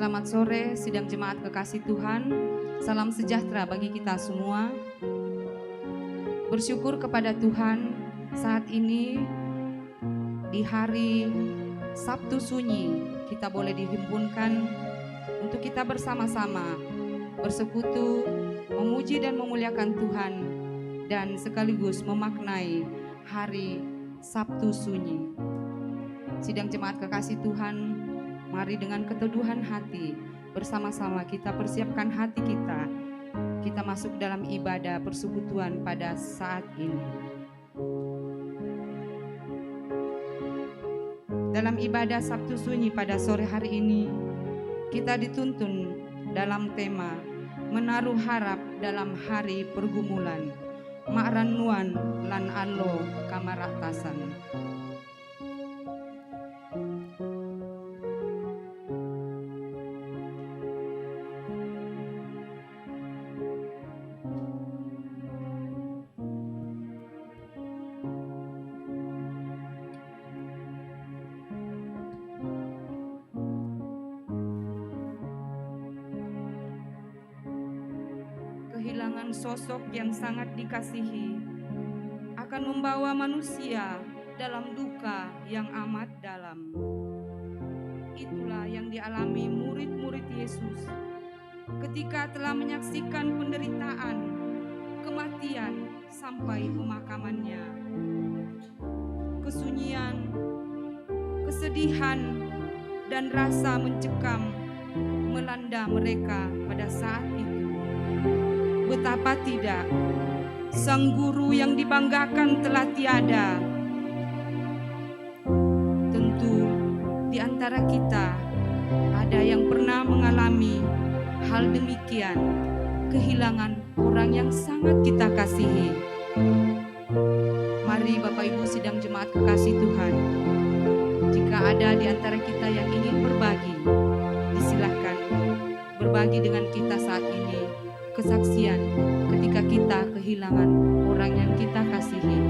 Selamat sore sidang jemaat kekasih Tuhan. Salam sejahtera bagi kita semua. Bersyukur kepada Tuhan saat ini di hari Sabtu Sunyi kita boleh dihimpunkan untuk kita bersama-sama bersekutu, memuji dan memuliakan Tuhan dan sekaligus memaknai hari Sabtu Sunyi. Sidang jemaat kekasih Tuhan, mari dengan keteduhan hati bersama-sama kita persiapkan hati kita. Kita masuk dalam ibadah persekutuan pada saat ini. Dalam ibadah Sabtu Sunyi pada sore hari ini, kita dituntun dalam tema menaruh harap dalam hari pergumulan. Makran nuan lan allo kamaraktasan. Kehilangan sosok yang sangat dikasihi akan membawa manusia dalam duka yang amat dalam. Itulah yang dialami murid-murid Yesus ketika telah menyaksikan penderitaan, kematian sampai pemakamannya. Kesunyian, kesedihan, dan rasa mencekam melanda mereka pada saat itu. Betapa tidak, sang guru yang dibanggakan telah tiada. Tentu di antara kita ada yang pernah mengalami hal demikian, kehilangan orang yang sangat kita kasihi. Mari Bapak Ibu sidang jemaat kekasih Tuhan, jika ada di antara kita yang ingin berbagi, disilahkan berbagi dengan kita saat ini kesaksian ketika kita kehilangan orang yang kita kasihi.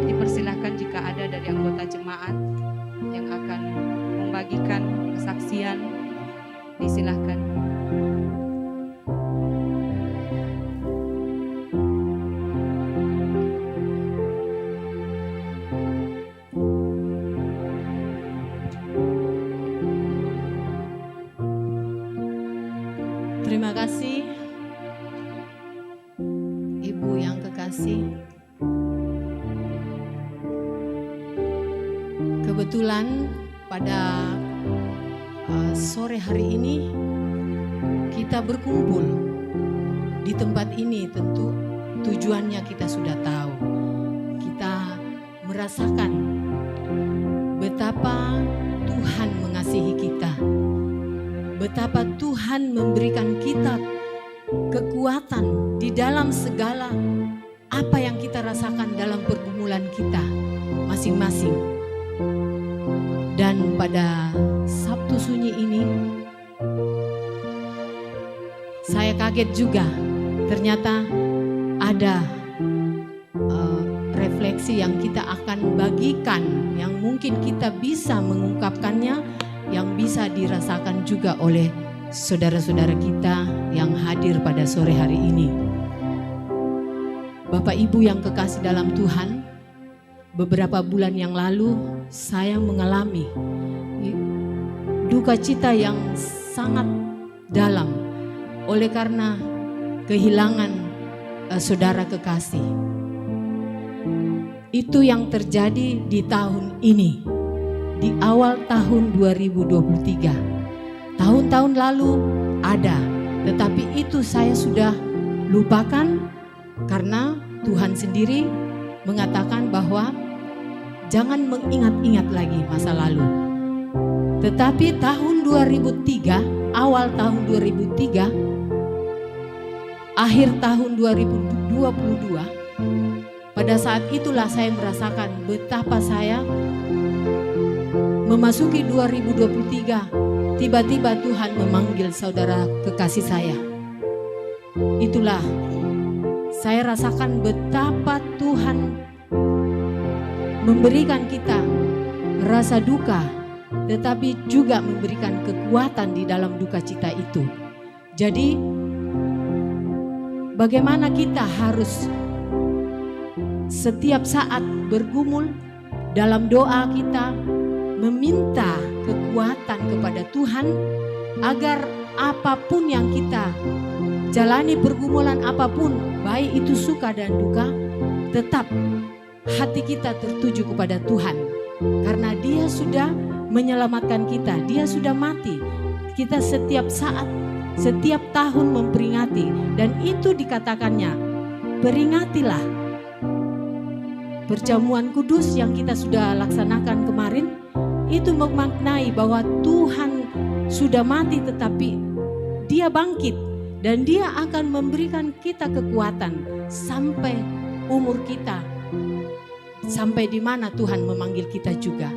Dipersilahkan jika ada dari anggota jemaat yang akan membagikan kesaksian, disilahkan. Terima kasih Ibu yang kekasih. Kebetulan pada sore hari ini kita berkumpul di tempat ini, tentu tujuannya kita sudah tahu. Kita merasakan betapa Tuhan mengasihi kita. Betapa Tuhan memberikan kita kekuatan di dalam segala apa yang kita rasakan dalam pergumulan kita masing-masing. Dan pada Sabtu Sunyi ini saya kaget juga, ternyata ada refleksi yang kita akan bagikan, yang mungkin kita bisa mengungkapkannya, yang bisa dirasakan juga oleh saudara-saudara kita yang hadir pada sore hari ini. Bapak Ibu yang kekasih dalam Tuhan, beberapa bulan yang lalu saya mengalami duka cita yang sangat dalam oleh karena kehilangan saudara kekasih. Itu yang terjadi di tahun ini. Di awal tahun 2023. Tahun-tahun lalu ada, tetapi itu saya sudah lupakan karena Tuhan sendiri mengatakan bahwa jangan mengingat-ingat lagi masa lalu. Tetapi tahun 2003, awal tahun 2003, akhir tahun 2022, pada saat itulah saya merasakan betapa saya memasuki 2023, tiba-tiba Tuhan memanggil saudara kekasih saya. Itulah saya rasakan betapa Tuhan memberikan kita rasa duka, tetapi juga memberikan kekuatan di dalam duka cita itu. Jadi bagaimana kita harus setiap saat bergumul dalam doa kita, meminta kekuatan kepada Tuhan agar apapun yang kita jalani, pergumulan apapun, baik itu suka dan duka, tetap hati kita tertuju kepada Tuhan. Karena Dia sudah menyelamatkan kita, Dia sudah mati. Kita setiap saat, setiap tahun memperingati, dan itu dikatakannya, peringatilah perjamuan kudus yang kita sudah laksanakan kemarin. Itu memaknai bahwa Tuhan sudah mati tetapi Dia bangkit, dan Dia akan memberikan kita kekuatan sampai umur kita, sampai di mana Tuhan memanggil kita juga.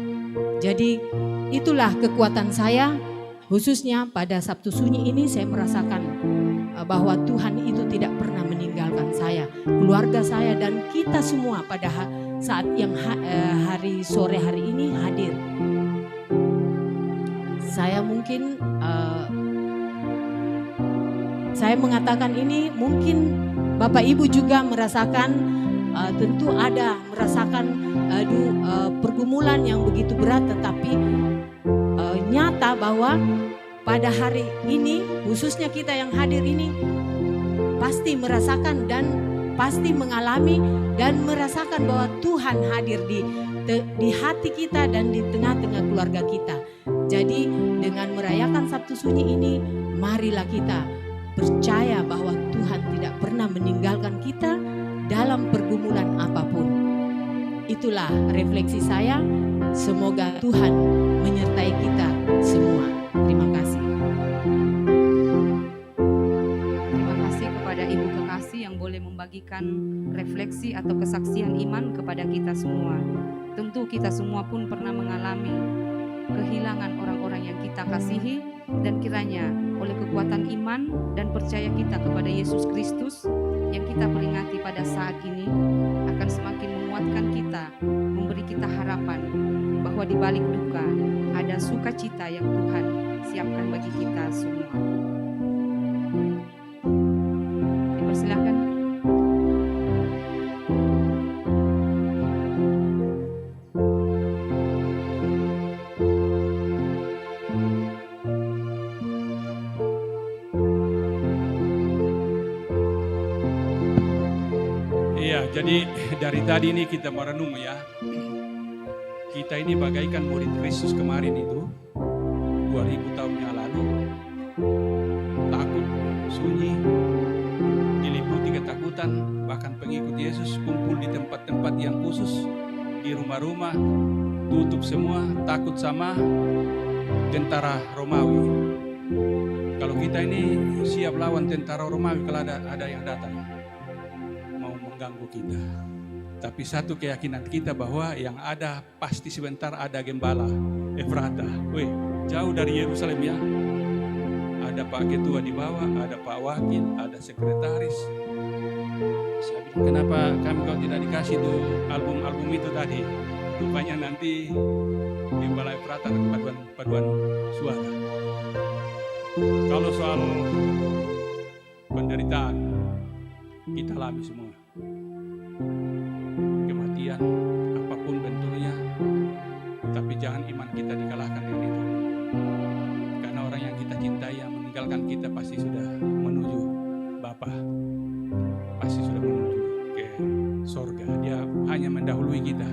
Jadi itulah kekuatan saya, khususnya pada Sabtu Sunyi ini saya merasakan bahwa Tuhan itu tidak pernah meninggalkan saya, keluarga saya, dan kita semua pada saat yang hari sore hari ini hadir. Saya mungkin saya mengatakan ini, mungkin Bapak Ibu juga merasakan, tentu ada merasakan pergumulan yang begitu berat, tetapi nyata bahwa pada hari ini, khususnya kita yang hadir ini, pasti merasakan dan pasti mengalami dan merasakan bahwa Tuhan hadir di hati kita dan di tengah-tengah keluarga kita. Jadi dengan merayakan Sabtu Sunyi ini, marilah kita percaya bahwa Tuhan tidak pernah meninggalkan kita dalam pergumulan apapun. Itulah refleksi saya. Semoga Tuhan menyertai kita semua. Terima kasih. Terima kasih kepada Ibu Kekasih yang boleh membagikan refleksi atau kesaksian iman kepada kita semua. Tentu kita semua pun pernah mengalami kehilangan orang-orang yang kita kasihi, dan kiranya oleh kekuatan iman dan percaya kita kepada Yesus Kristus yang kita peringati pada saat ini akan semakin menguatkan kita, memberi kita harapan bahwa di balik duka ada sukacita yang Tuhan siapkan bagi kita semua. Dipersilakan. Jadi dari tadi ini kita merenung ya, kita ini bagaikan murid Kristus kemarin itu 2000 tahun yang lalu, takut, sunyi, diliputi ketakutan. Bahkan pengikut Yesus kumpul di tempat-tempat yang khusus, di rumah-rumah, tutup semua, takut sama tentara Romawi. Kalau kita ini siap lawan tentara Romawi kalau ada yang datang mengganggu kita. Tapi satu keyakinan kita bahwa yang ada pasti sebentar ada gembala Efrata. Jauh dari Yerusalem ya. Ada Pak Ketua di bawah, ada Pak Wakil, ada Sekretaris. Saya bilang, kenapa kami kau tidak dikasih tuh album-album itu tadi? Rupanya nanti gembala Efrata ada paduan suara. Kalau soal penderitaan, kita alami semua. Kematian, apapun bentuknya, tapi jangan iman kita dikalahkan dengan itu. Karena orang yang kita cintai yang meninggalkan kita pasti sudah menuju Bapa, pasti sudah menuju ke sorga. Dia hanya mendahului kita.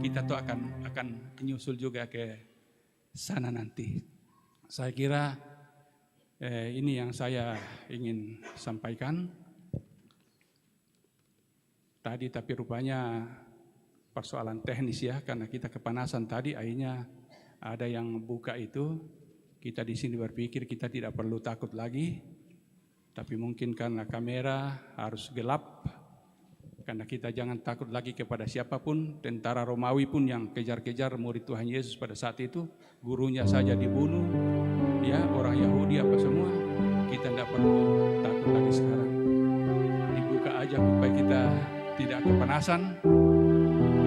Kita tuh akan menyusul juga ke sana nanti. Saya kira ini yang saya ingin sampaikan tadi, tapi rupanya persoalan teknis ya, karena kita kepanasan tadi, akhirnya ada yang buka itu. Kita di sini berpikir kita tidak perlu takut lagi, tapi mungkin karena kamera harus gelap, karena kita jangan takut lagi kepada siapapun. Tentara Romawi pun yang kejar-kejar murid Tuhan Yesus pada saat itu, gurunya saja dibunuh, ya orang Yahudi apa semua. Kita tidak perlu takut lagi sekarang. Dibuka aja supaya kita tidak kepanasan,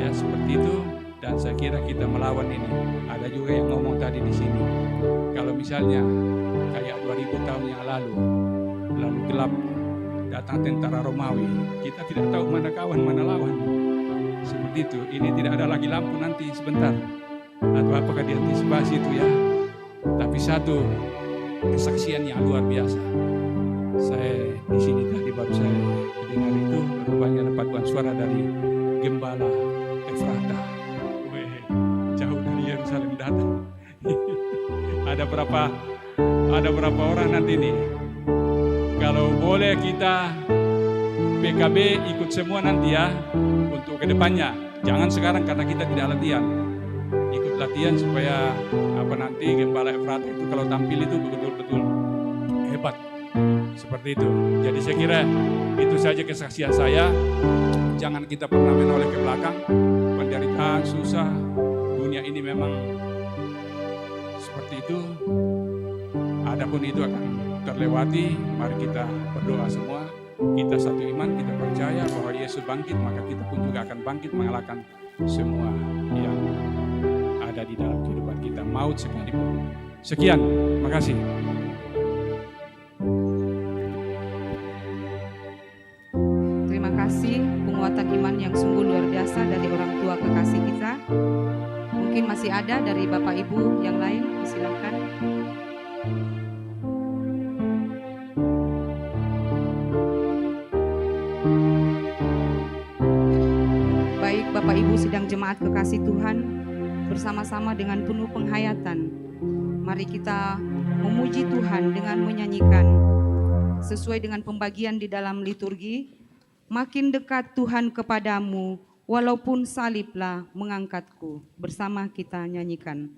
ya seperti itu. Dan saya kira kita melawan ini. Ada juga yang ngomong tadi di sini, kalau misalnya kayak 2000 tahun yang lalu gelap datang tentara Romawi, kita tidak tahu mana kawan mana lawan. Seperti itu, ini tidak ada lagi lampu nanti sebentar. Atau apakah diantisipasi itu ya? Tapi satu kesaksian yang luar biasa. Saya di sini tadi baru saya dengar itu, rupanya ada paduan suara dari Gembala Efrata. Jauh dari Yerusalem datang. Ada berapa orang nanti nih? Kalau boleh kita PKB ikut semua nanti ya untuk kedepannya. Jangan sekarang karena kita tidak latihan. Ikut latihan supaya nanti Gembala Efrata itu kalau tampil itu betul-betul hebat. Seperti itu. Jadi saya kira itu saja kesaksian saya. Jangan kita pernah menoleh ke belakang. Penderitaan, susah, dunia ini memang seperti itu. Adapun itu akan terlewati. Mari kita berdoa semua. Kita satu iman, kita percaya bahwa Yesus bangkit, maka kita pun juga akan bangkit mengalahkan semua yang ada di dalam kehidupan kita, maut sekalipun. Sekian, makasih. Terima kasih penguatan iman yang sungguh luar biasa dari orang tua kekasih kita. Mungkin masih ada dari Bapak Ibu yang lain, silakan. Baik Bapak Ibu sidang jemaat kekasih Tuhan, bersama-sama dengan penuh penghayatan, mari kita memuji Tuhan dengan menyanyikan sesuai dengan pembagian di dalam liturgi. Makin dekat Tuhan kepadamu, walaupun saliblah mengangkatku. Bersama kita nyanyikan.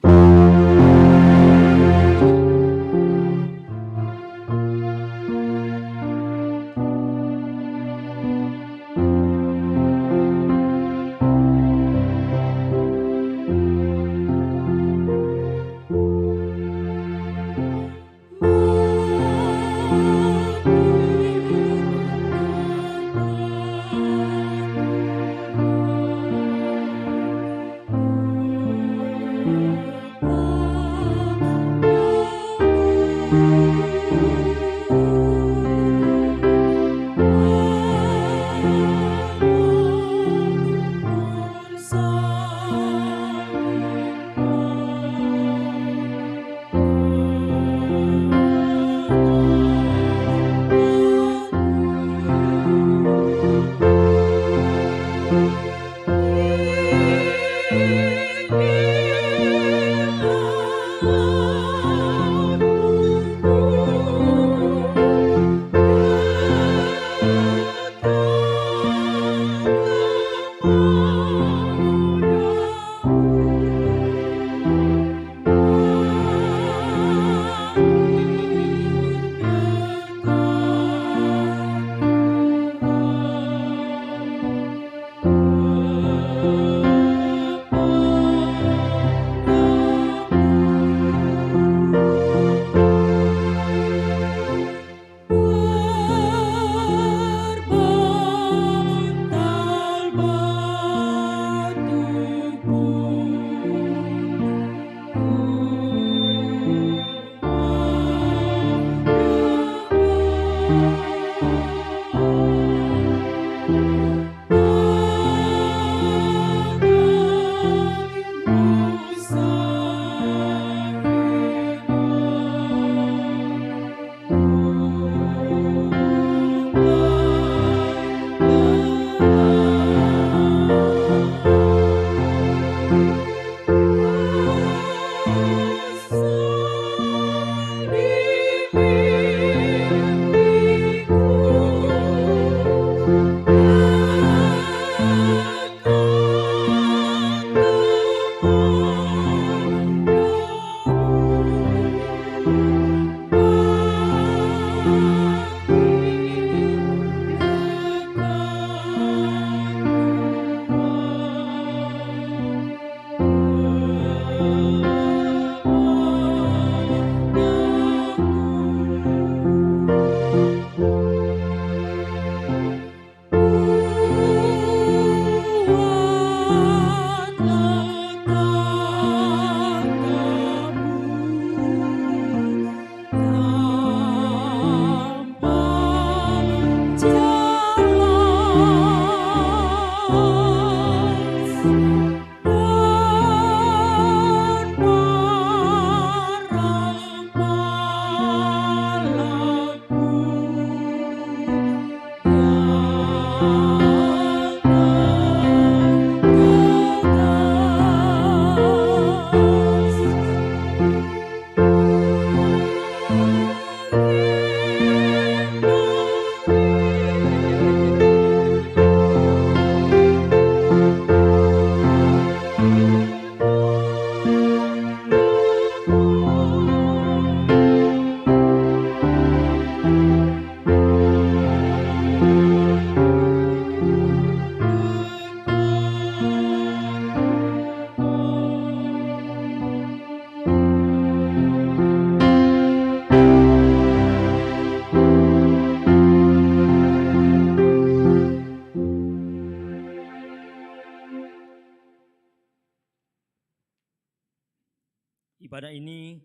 Ibadah ini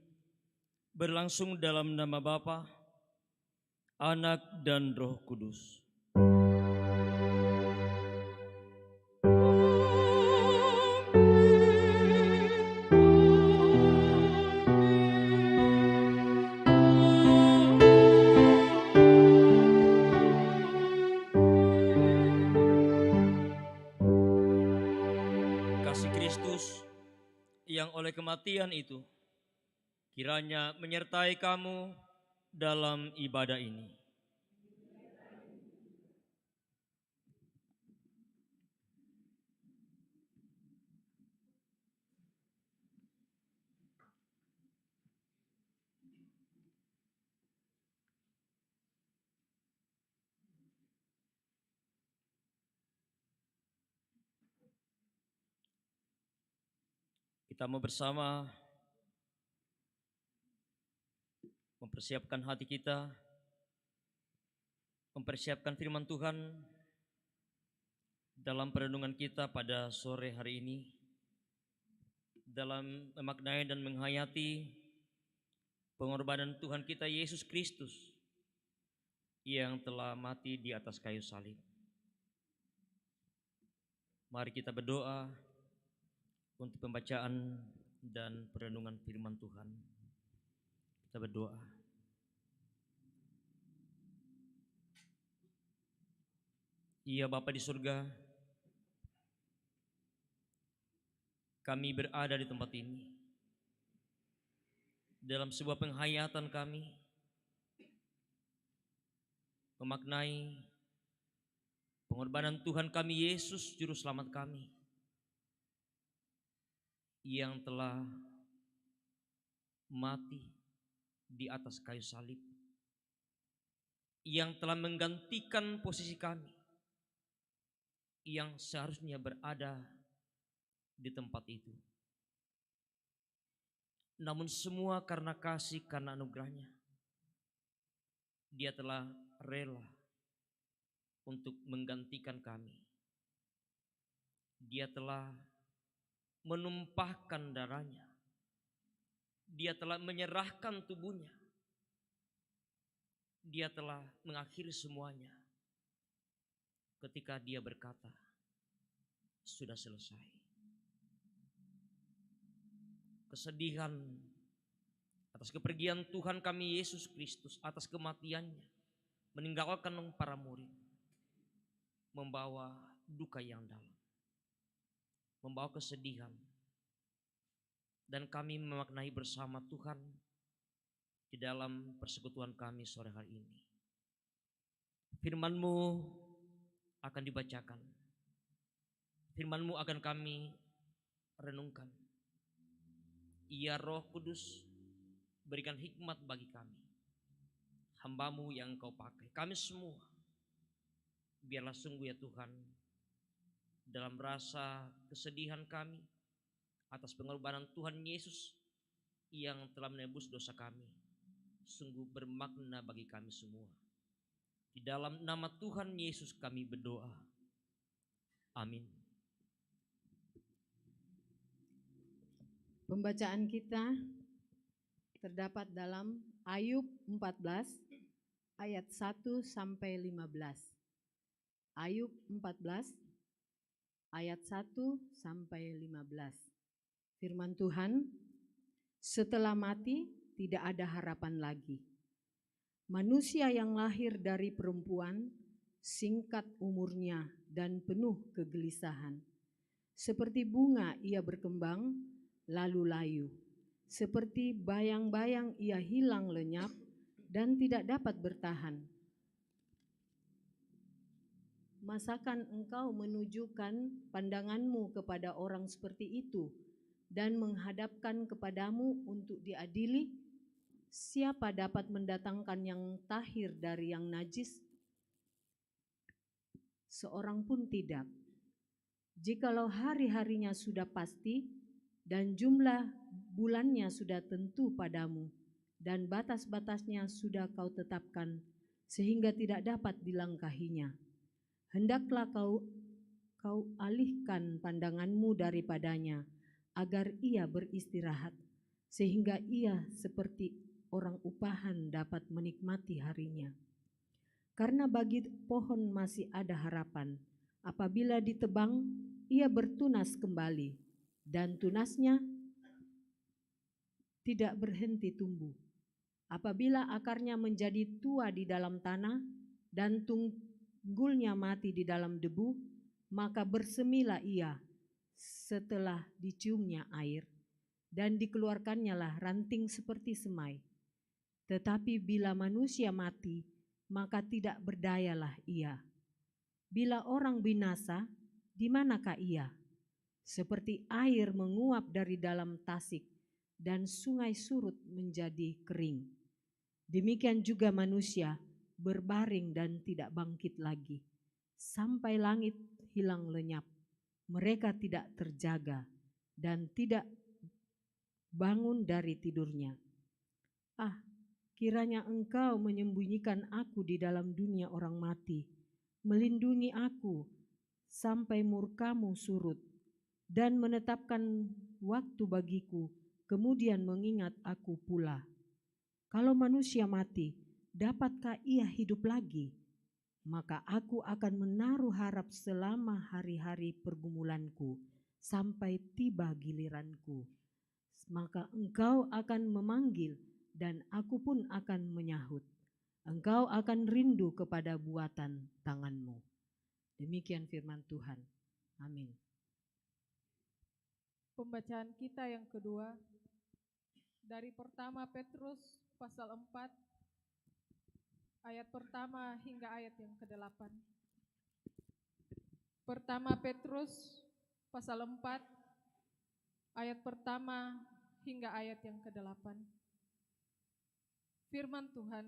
berlangsung dalam nama Bapa, Anak, dan Roh Kudus. Kasih Kristus yang oleh kematian itu kiranya menyertai kamu dalam ibadah ini. Kita mau bersama mempersiapkan hati kita, mempersiapkan firman Tuhan dalam perenungan kita pada sore hari ini, dalam memaknai dan menghayati pengorbanan Tuhan kita Yesus Kristus yang telah mati di atas kayu salib. Mari kita berdoa untuk pembacaan dan perenungan firman Tuhan. Kita berdoa. Ya Bapa di surga, kami berada di tempat ini dalam sebuah penghayatan kami memaknai pengorbanan Tuhan kami Yesus Juru Selamat kami yang telah mati di atas kayu salib, yang telah menggantikan posisi kami yang seharusnya berada di tempat itu. Namun semua karena kasih, karena anugerahnya, Dia telah rela untuk menggantikan kami. Dia telah menumpahkan darahnya. Dia telah menyerahkan tubuhnya. Dia telah mengakhiri semuanya ketika Dia berkata, sudah selesai. Kesedihan atas kepergian Tuhan kami Yesus Kristus, atas kematiannya, meninggalkan para murid, membawa duka yang dalam, membawa kesedihan. Dan kami memaknai bersama Tuhan di dalam persekutuan kami sore hari ini. Firman-Mu akan dibacakan. Firman-Mu akan kami renungkan. Ya Roh Kudus, berikan hikmat bagi kami, hamba-Mu yang Engkau pakai. Kami semua, biarlah sungguh ya Tuhan, dalam rasa kesedihan kami atas pengorbanan Tuhan Yesus yang telah menebus dosa kami, sungguh bermakna bagi kami semua. Di dalam nama Tuhan Yesus kami berdoa. Amin. Pembacaan kita terdapat dalam Ayub 14 ayat 1 sampai 15. Ayub 14 ayat 1 sampai 15. Firman Tuhan, setelah mati tidak ada harapan lagi. Manusia yang lahir dari perempuan singkat umurnya dan penuh kegelisahan. Seperti bunga ia berkembang lalu layu. Seperti bayang-bayang ia hilang lenyap dan tidak dapat bertahan. Masakan engkau menunjukkan pandanganmu kepada orang seperti itu dan menghadapkan kepadamu untuk diadili? Siapa dapat mendatangkan yang tahir dari yang najis? Seorang pun tidak. Jikalau hari-harinya sudah pasti dan jumlah bulannya sudah tentu padamu dan batas-batasnya sudah kau tetapkan sehingga tidak dapat dilangkahinya, hendaklah kau alihkan pandanganmu daripadanya agar ia beristirahat sehingga ia seperti orang upahan dapat menikmati harinya. Karena bagi pohon masih ada harapan, apabila ditebang, ia bertunas kembali, dan tunasnya tidak berhenti tumbuh. Apabila akarnya menjadi tua di dalam tanah dan tunggulnya mati di dalam debu, maka bersemilah ia setelah diciumnya air, dan dikeluarkannya lah ranting seperti semai. Tetapi bila manusia mati, maka tidak berdayalah ia. Bila orang binasa, di manakah ia? Seperti air menguap dari dalam tasik, dan sungai surut menjadi kering. Demikian juga manusia berbaring dan tidak bangkit lagi, sampai langit hilang lenyap. Mereka tidak terjaga dan tidak bangun dari tidurnya. Ah, kiranya Engkau menyembunyikan aku di dalam dunia orang mati, melindungi aku sampai murka-Mu surut, dan menetapkan waktu bagiku, kemudian mengingat aku pula. Kalau manusia mati, dapatkah ia hidup lagi? Maka aku akan menaruh harap selama hari-hari pergumulanku, sampai tiba giliranku. Maka Engkau akan memanggil, dan aku pun akan menyahut. Engkau akan rindu kepada buatan tangan-Mu. Demikian firman Tuhan. Amin. Pembacaan kita yang kedua dari pertama Petrus pasal 4 ayat pertama hingga ayat yang ke-8. Pertama Petrus pasal 4 ayat pertama hingga ayat yang ke-8. Firman Tuhan,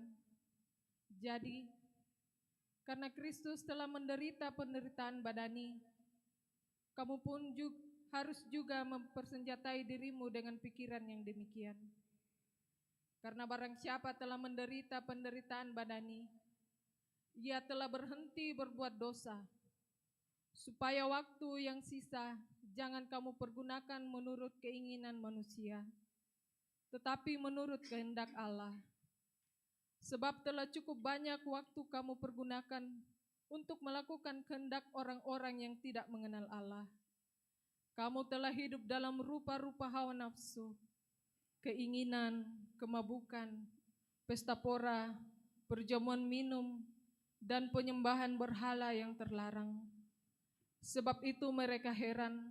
jadi karena Kristus telah menderita penderitaan badani, kamu pun harus juga mempersenjatai dirimu dengan pikiran yang demikian. Karena barang siapa telah menderita penderitaan badani, ia telah berhenti berbuat dosa, supaya waktu yang sisa jangan kamu pergunakan menurut keinginan manusia, tetapi menurut kehendak Allah. Sebab telah cukup banyak waktu kamu pergunakan untuk melakukan kehendak orang-orang yang tidak mengenal Allah. Kamu telah hidup dalam rupa-rupa hawa nafsu, keinginan, kemabukan, pesta pora, perjamuan minum, dan penyembahan berhala yang terlarang. Sebab itu mereka heran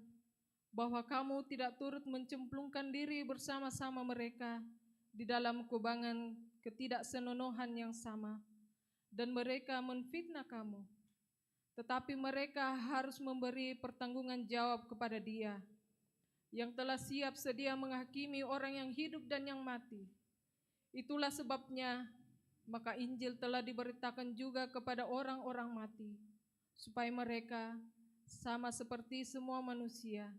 bahwa kamu tidak turut mencemplungkan diri bersama-sama mereka di dalam kubangan ketidaksenonohan yang sama, dan mereka menfitnah kamu. Tetapi mereka harus memberi pertanggungan jawab kepada Dia yang telah siap sedia menghakimi orang yang hidup dan yang mati. Itulah sebabnya maka Injil telah diberitakan juga kepada orang-orang mati, supaya mereka sama seperti semua manusia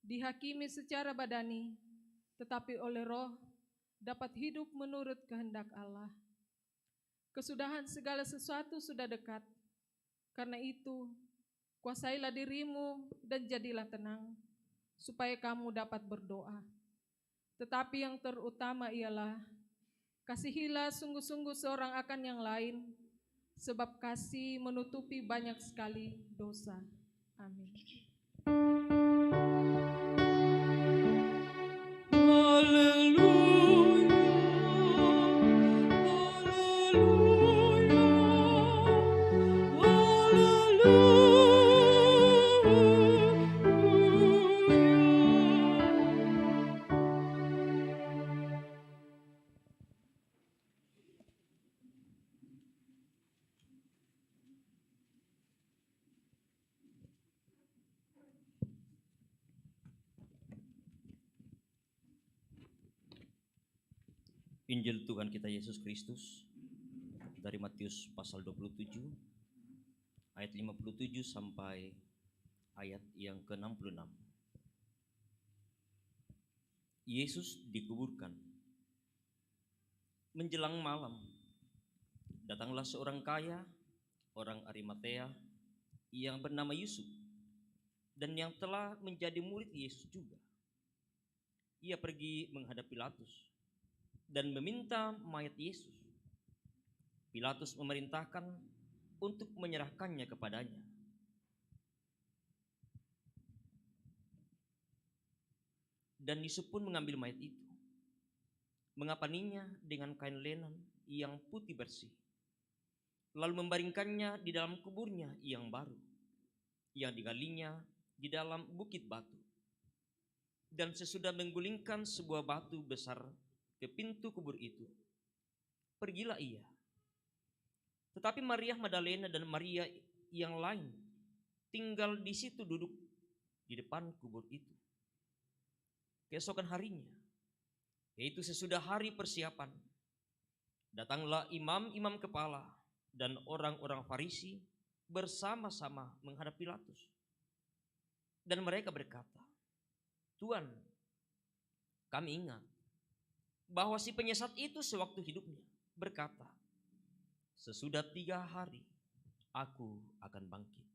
dihakimi secara badani, tetapi oleh Roh dapat hidup menurut kehendak Allah. Kesudahan segala sesuatu sudah dekat. Karena itu, kuasailah dirimu dan jadilah tenang, supaya kamu dapat berdoa. Tetapi yang terutama ialah, kasihilah sungguh-sungguh seorang akan yang lain, sebab kasih menutupi banyak sekali dosa. Amin. Injil Tuhan kita Yesus Kristus dari Matius pasal 27 ayat 57 sampai ayat yang ke-66. Yesus dikuburkan. Menjelang malam, datanglah seorang kaya, orang Arimatea, yang bernama Yusuf, dan yang telah menjadi murid Yesus juga. ia pergi menghadap Pilatus dan meminta mayat Yesus. Pilatus memerintahkan untuk menyerahkannya kepadanya. Dan Yesus pun mengambil mayat itu, mengapaninya dengan kain lenan yang putih bersih, lalu membaringkannya di dalam kuburnya yang baru, yang digalinya di dalam bukit batu. Dan sesudah menggulingkan sebuah batu besar ke pintu kubur itu, pergilah ia. Tetapi Maria Magdalena dan Maria yang lain tinggal di situ duduk di depan kubur itu. Keesokan harinya, yaitu sesudah hari persiapan, datanglah imam-imam kepala dan orang-orang Farisi bersama-sama menghadap Pilatus. Dan mereka berkata, "Tuan, kami ingat bahwa si penyesat itu sewaktu hidupnya berkata, sesudah 3 hari aku akan bangkit.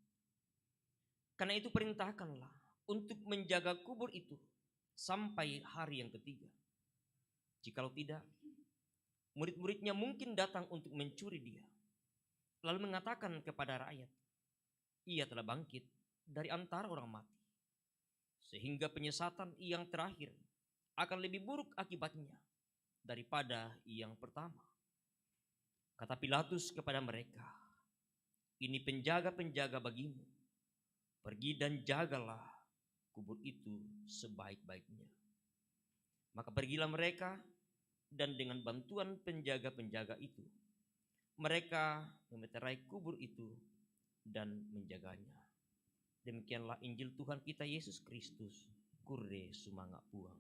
Karena itu perintahkanlah untuk menjaga kubur itu sampai hari yang ketiga. Jikalau tidak, murid-muridnya mungkin datang untuk mencuri dia, lalu mengatakan kepada rakyat, ia telah bangkit dari antara orang mati. Sehingga penyesatan yang terakhir akan lebih buruk akibatnya daripada yang pertama." Kata Pilatus kepada mereka, "Ini penjaga-penjaga bagimu. Pergi dan jagalah kubur itu sebaik-baiknya." Maka pergilah mereka, dan dengan bantuan penjaga-penjaga itu, mereka memeterai kubur itu dan menjaganya. Demikianlah Injil Tuhan kita Yesus Kristus. Kurde sumangga puang.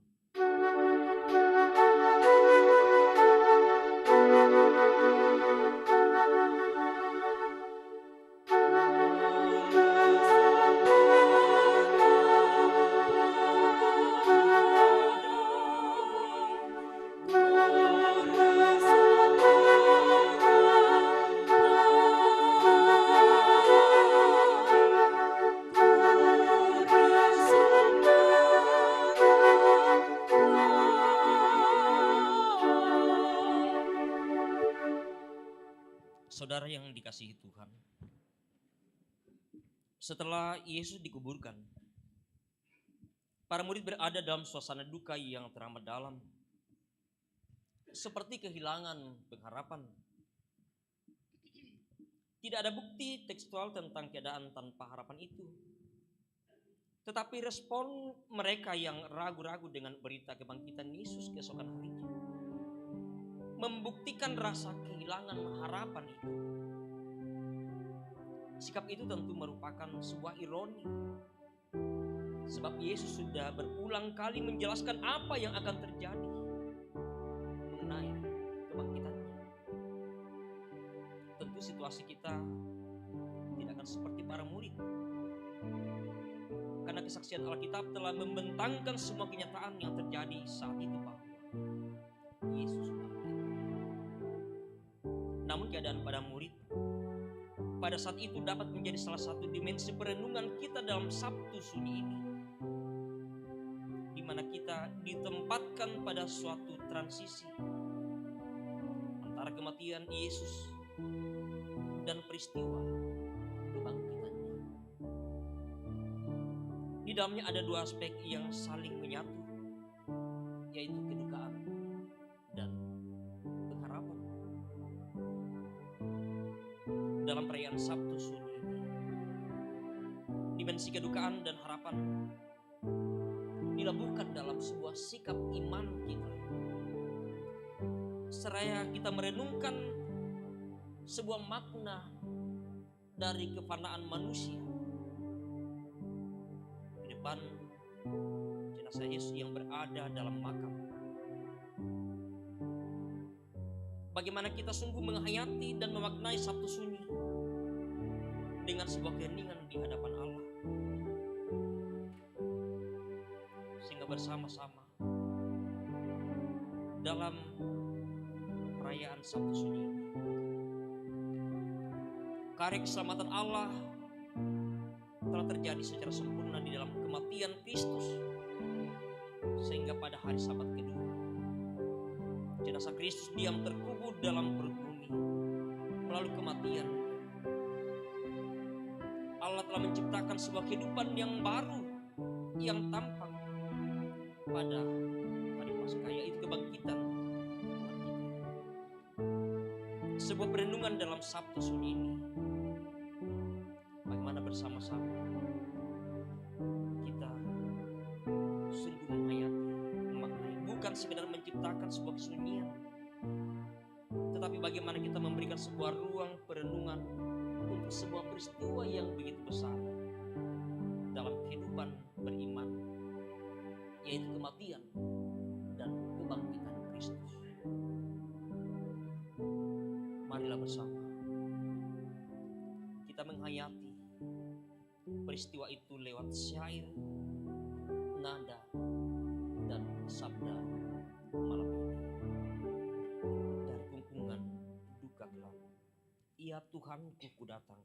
Saudara yang dikasihi Tuhan, setelah Yesus dikuburkan, para murid berada dalam suasana duka yang teramat dalam, seperti kehilangan pengharapan. Tidak ada bukti tekstual tentang keadaan tanpa harapan itu. Tetapi respon mereka yang ragu-ragu dengan berita kebangkitan Yesus keesokan harinya membuktikan rasa kehilangan harapan itu. Sikap itu tentu merupakan sebuah ironi, sebab Yesus sudah berulang kali menjelaskan apa yang akan terjadi mengenai kebangkitannya. Tentu situasi kita tidak akan seperti para murid, karena kesaksian Alkitab telah membentangkan semua kenyataan yang terjadi saat itu bahwa Yesus bangkit. Namun keadaan pada murid pada saat itu dapat menjadi salah satu dimensi perenungan kita dalam Sabtu Sunyi ini, di mana kita ditempatkan pada suatu transisi antara kematian Yesus dan peristiwa kebangkitannya. Di dalamnya ada 2 aspek yang saling menyatu, yaitu kedukaan dan pengharapan. Dalam perayaan Sabtu Sunyi ini, dimensi kedukaan dan harapan dilabuhkan dalam sebuah sikap iman kita, seraya kita merenungkan sebuah makna dari kefanaan manusia di depan jenazah Yesus yang berada dalam makam. Bagaimana kita sungguh menghayati dan memaknai Sabtu Sunyi dengan sebuah keheningan di hadapan Allah, sehingga bersama-sama dalam perayaan Sabtu Sunyi ini, karya keselamatan Allah telah terjadi secara sempurna di dalam kematian Kristus, sehingga pada hari Sabat kedua jenazah Kristus diam terkubur dalam perut bumi melalui kematian. Allah telah menciptakan sebuah kehidupan yang baru yang tampak pada hari Paskah, yaitu kebangkitan Tuhan kita. Sebuah perenungan dalam Sabtu Sunyi ini, bagaimana bersama-sama kita sungguh menghayati, memaknai, bukan sekedar menciptakan sebuah kesunyian, tetapi bagaimana kita memberikan sebuah ruang perenungan untuk sebuah peristiwa yang begitu besar dalam kehidupan beriman, yaitu kematian dan kebangkitan Kristus. Marilah bersama kita menghayati peristiwa itu lewat syair, nada, dan sabda malam ini dari kumpulan duka kelam. Ya Tuhanku, ku datang.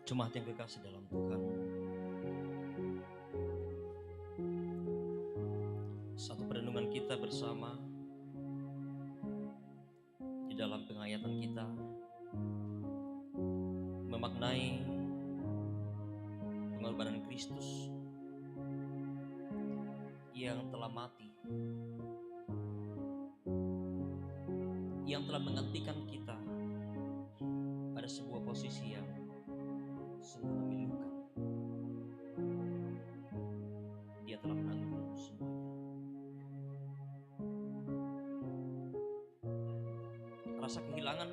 Jemaat yang kekasih dalam Tuhan, satu perenungan kita bersama di dalam penghayatan kita memaknai pengorbanan Kristus yang telah mati yang telah menggantikan kita pada sebuah posisi yang sungguh memilukan. Dia telah menanggung semuanya. Rasa kehilangan,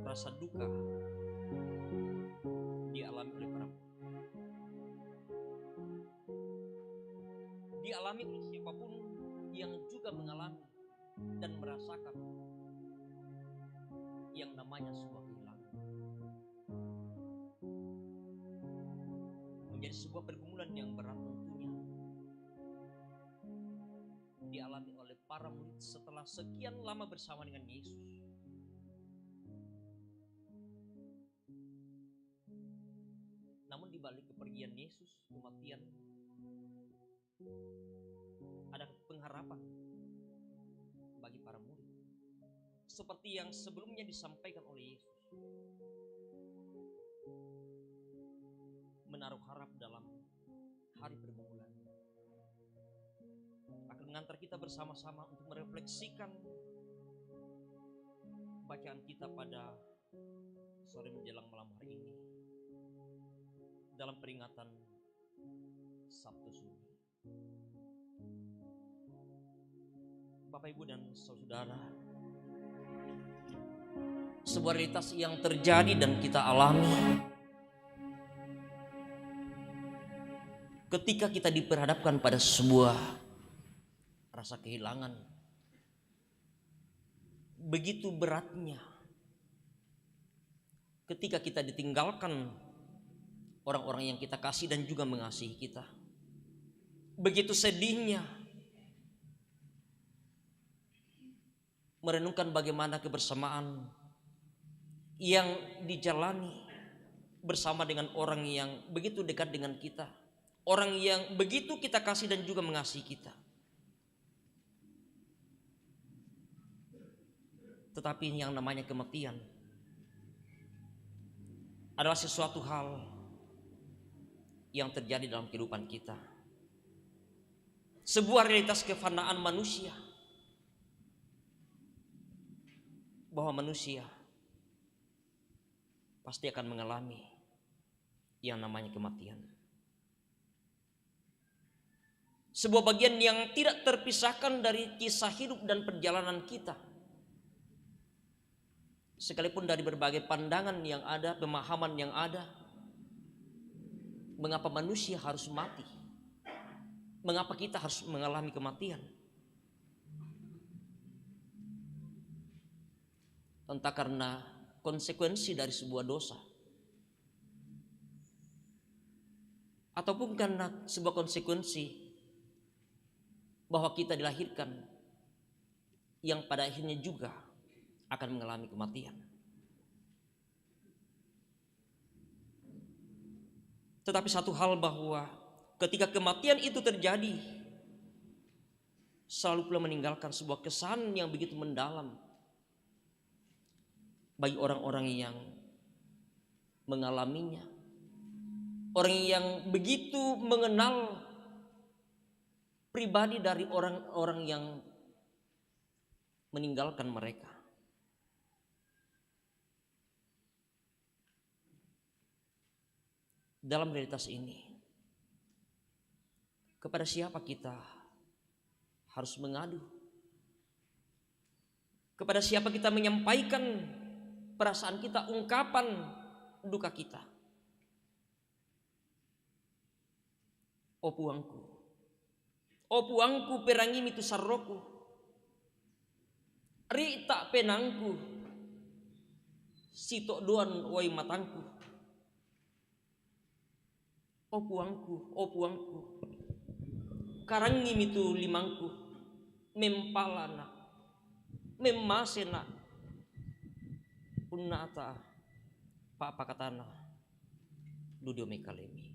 rasa duka dialami oleh para dialami oleh siapapun yang juga mengalami dan merasakan yang namanya sebuah kehilangan. Menjadi sebuah pergumulan yang berat tentunya dialami oleh para murid setelah sekian lama bersama dengan Yesus. Namun di balik kepergian Yesus, kematian, ada pengharapan bagi para murid. Seperti yang sebelumnya disampaikan oleh Yesus. Menaruh harap dalam hari pergumulan. Akan mengantar kita bersama-sama untuk merefleksikan bacaan kita pada sore menjelang malam hari ini. Dalam peringatan Sabtu Sunyi. Bapak, Ibu, dan saudara, sebuah realitas yang terjadi dan kita alami ketika kita diperhadapkan pada sebuah rasa kehilangan begitu beratnya, ketika kita ditinggalkan orang-orang yang kita kasih dan juga mengasihi kita. Begitu sedihnya merenungkan bagaimana kebersamaan yang dijalani bersama dengan orang yang begitu dekat dengan kita, orang yang begitu kita kasih dan juga mengasihi kita. Tetapi yang namanya kematian adalah sesuatu hal yang terjadi dalam kehidupan kita. Sebuah realitas kefanaan manusia, bahwa manusia pasti akan mengalami yang namanya kematian. Sebuah bagian yang tidak terpisahkan dari kisah hidup dan perjalanan kita. Sekalipun dari berbagai pandangan yang ada, pemahaman yang ada, mengapa manusia harus mati? Mengapa kita harus mengalami kematian? Entah karena konsekuensi dari sebuah dosa, ataupun karena sebuah konsekuensi bahwa kita dilahirkan yang pada akhirnya juga akan mengalami kematian. Tetapi satu hal, bahwa ketika kematian itu terjadi, selalu pula meninggalkan sebuah kesan yang begitu mendalam bagi orang-orang yang mengalaminya, orang yang begitu mengenal pribadi dari orang-orang yang meninggalkan mereka. Dalam realitas ini, kepada siapa kita harus mengadu? Kepada siapa kita menyampaikan perasaan kita, ungkapan duka kita? O puangku perangi mitu sarroku, ri tak penangku, sitok doan wai matangku. O puangku, karangi mitu limangku, mempalana, memmasena, unnata, pakatana, dudio mekalemi.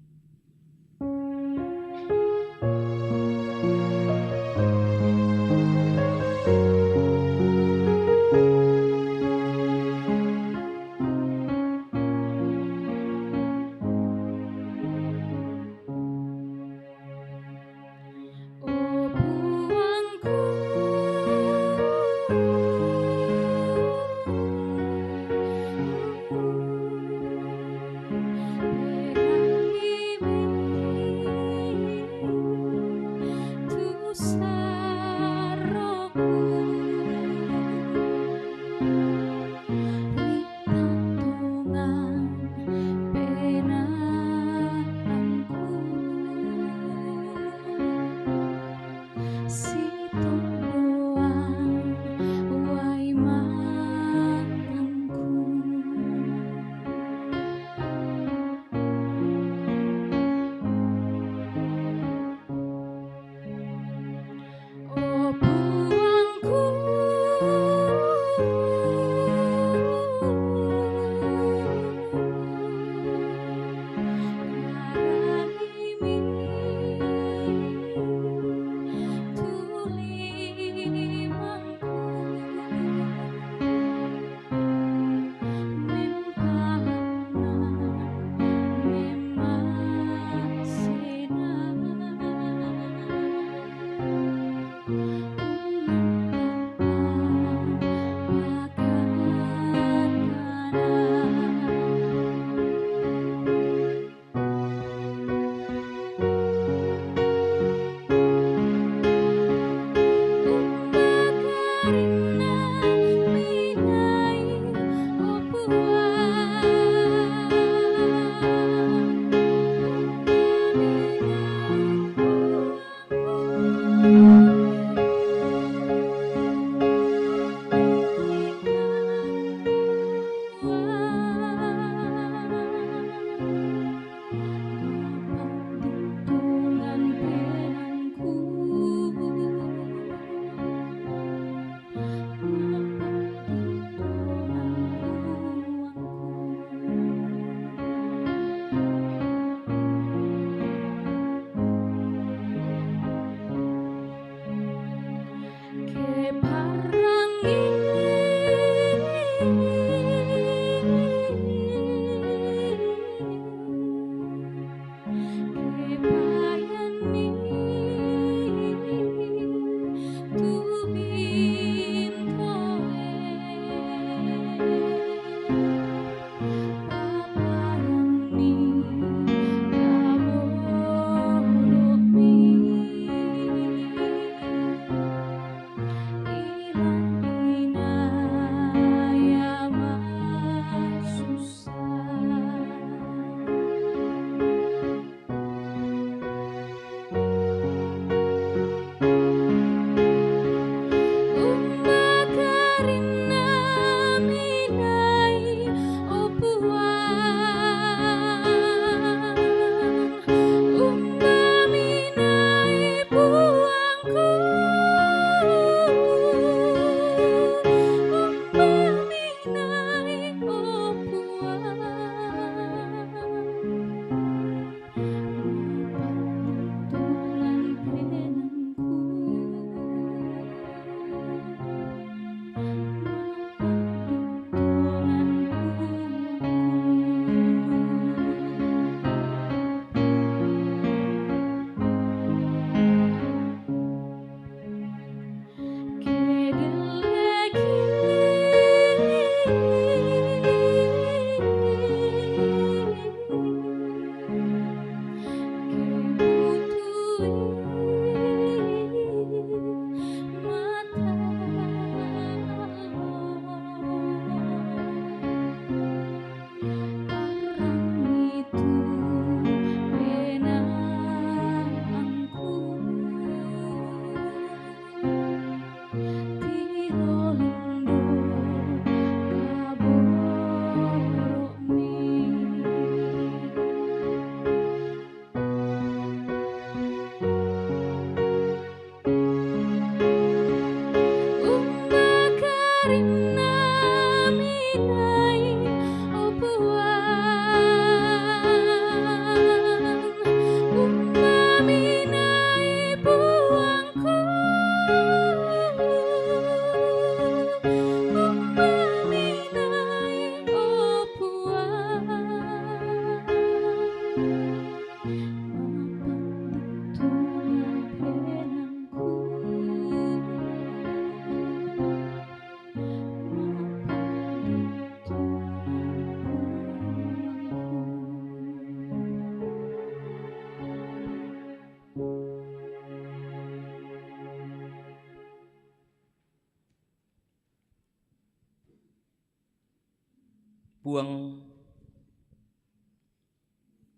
puang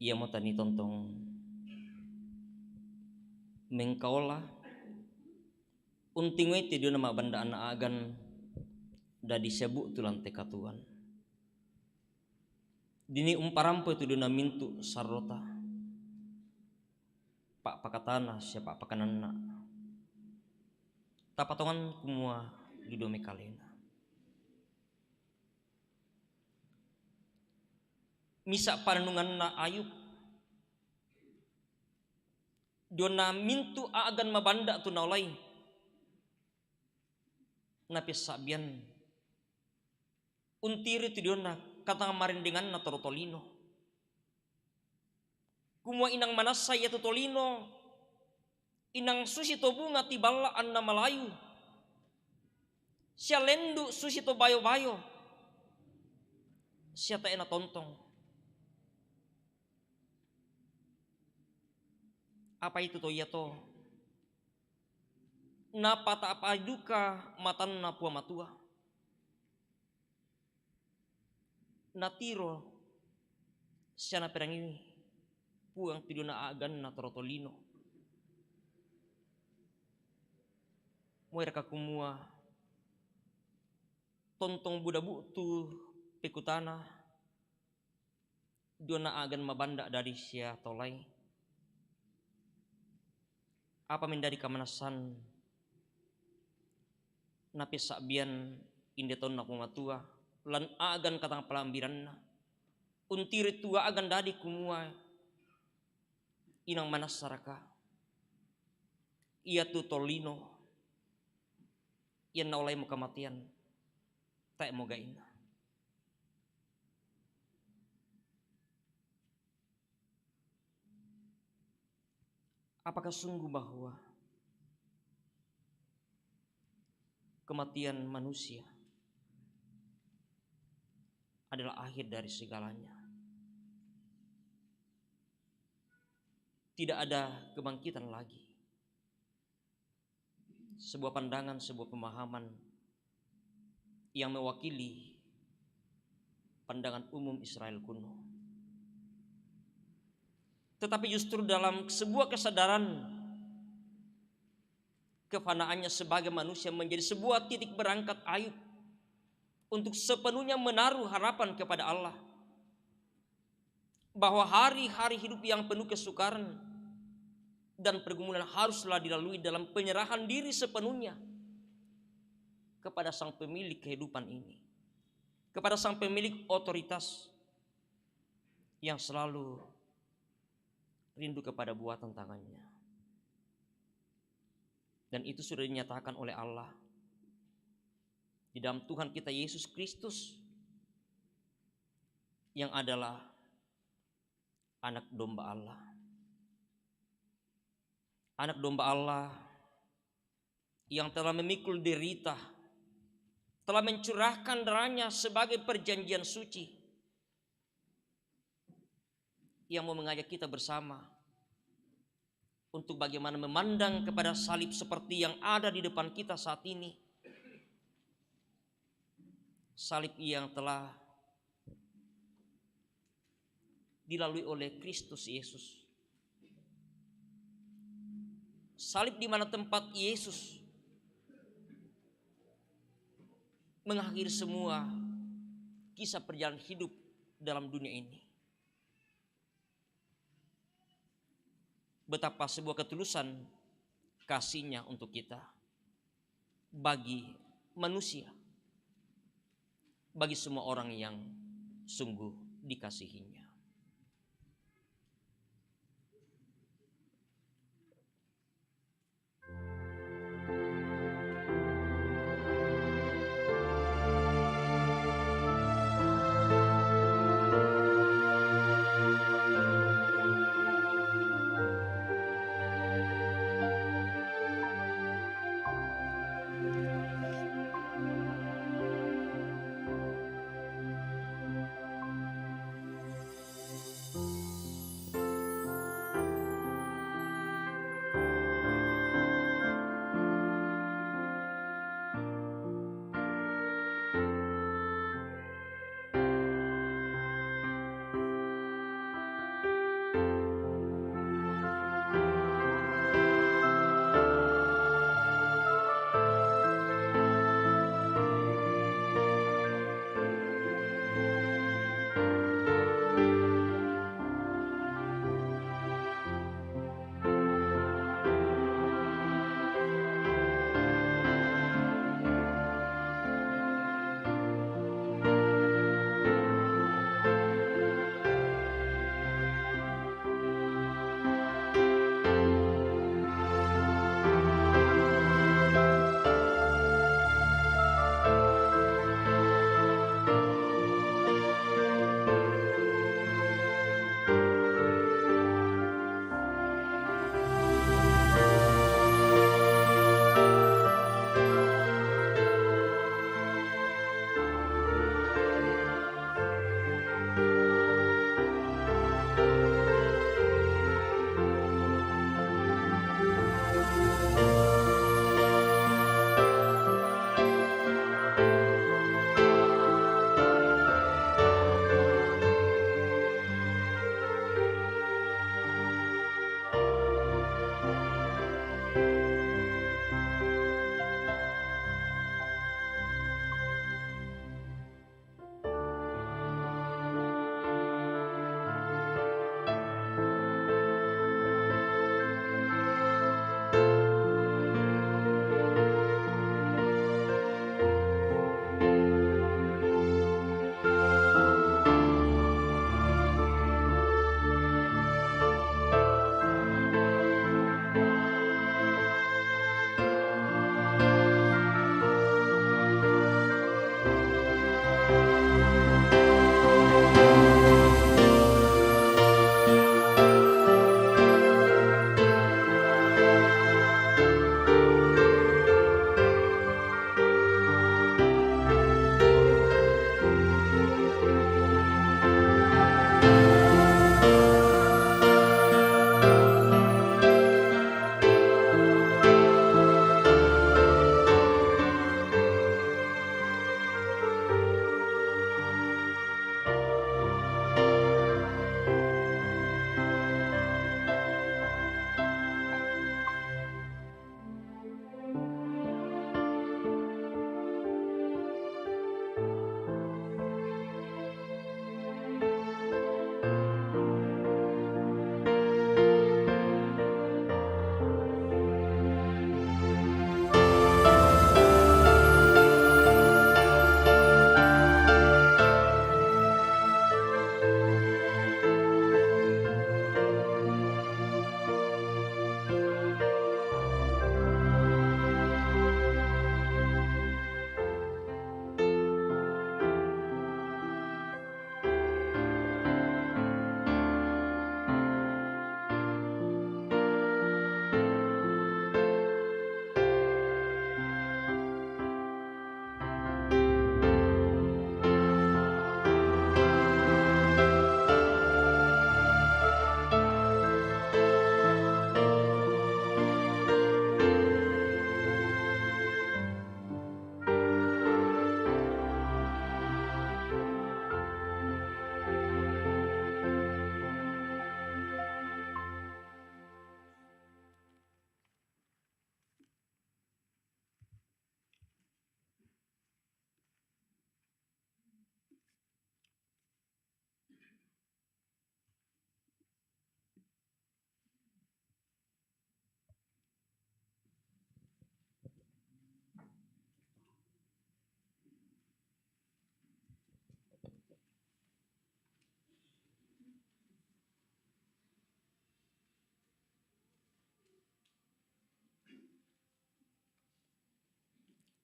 ia mau tani tontong mengkaulah unting itu dia nama banda anak agan dah disebut tulang tekatuan dini umparampo itu dia mintu sarota pak pakatana siapa pakanana tapatongan kumua di dome kalena misa panungan na Ayub dona mintu agan mabanda tu naulai napis sabian untiri tu dona kata kemarin dengan na torotolino kumua inang manasa ya totolino inang susi to bunga tibala anna Malayu sia lendu susi to bayo-bayo sia ta ena tontong. Apa itu to ya to napa ta apa duka matan na pua matua natiro siana perang ini puang tiduna agan na torotolino muerka kumua tontong buda tu pekutana dona agan mabanda dari sia tolai apa mendari kamanasan napis sabian indeton nak matua lan agan katang pelambiranna untiri tua agan dadi kumua inang manas saraka ia tu tolino ia naulai mukamatian tak moga ina apakah sungguh bahwa kematian manusia adalah akhir dari segalanya? Tidak ada kebangkitan lagi. Sebuah pandangan, sebuah pemahaman yang mewakili pandangan umum Israel kuno. Tetapi justru dalam sebuah kesadaran kefanaannya sebagai manusia menjadi sebuah titik berangkat Ayub untuk sepenuhnya menaruh harapan kepada Allah bahwa hari-hari hidup yang penuh kesukaran dan pergumulan haruslah dilalui dalam penyerahan diri sepenuhnya kepada sang pemilik kehidupan ini, kepada sang pemilik otoritas yang selalu rindu kepada buatan tangannya. Dan itu sudah dinyatakan oleh Allah di dalam Tuhan kita Yesus Kristus yang adalah anak domba Allah. Anak domba Allah yang telah memikul derita, telah mencurahkan darahnya sebagai perjanjian suci, yang mau mengajak kita bersama untuk bagaimana memandang kepada salib seperti yang ada di depan kita saat ini. Salib yang telah dilalui oleh Kristus Yesus. Salib di mana tempat Yesus mengakhiri semua kisah perjalanan hidup dalam dunia ini. Betapa sebuah ketulusan kasihnya untuk kita, bagi manusia, bagi semua orang yang sungguh dikasihinya.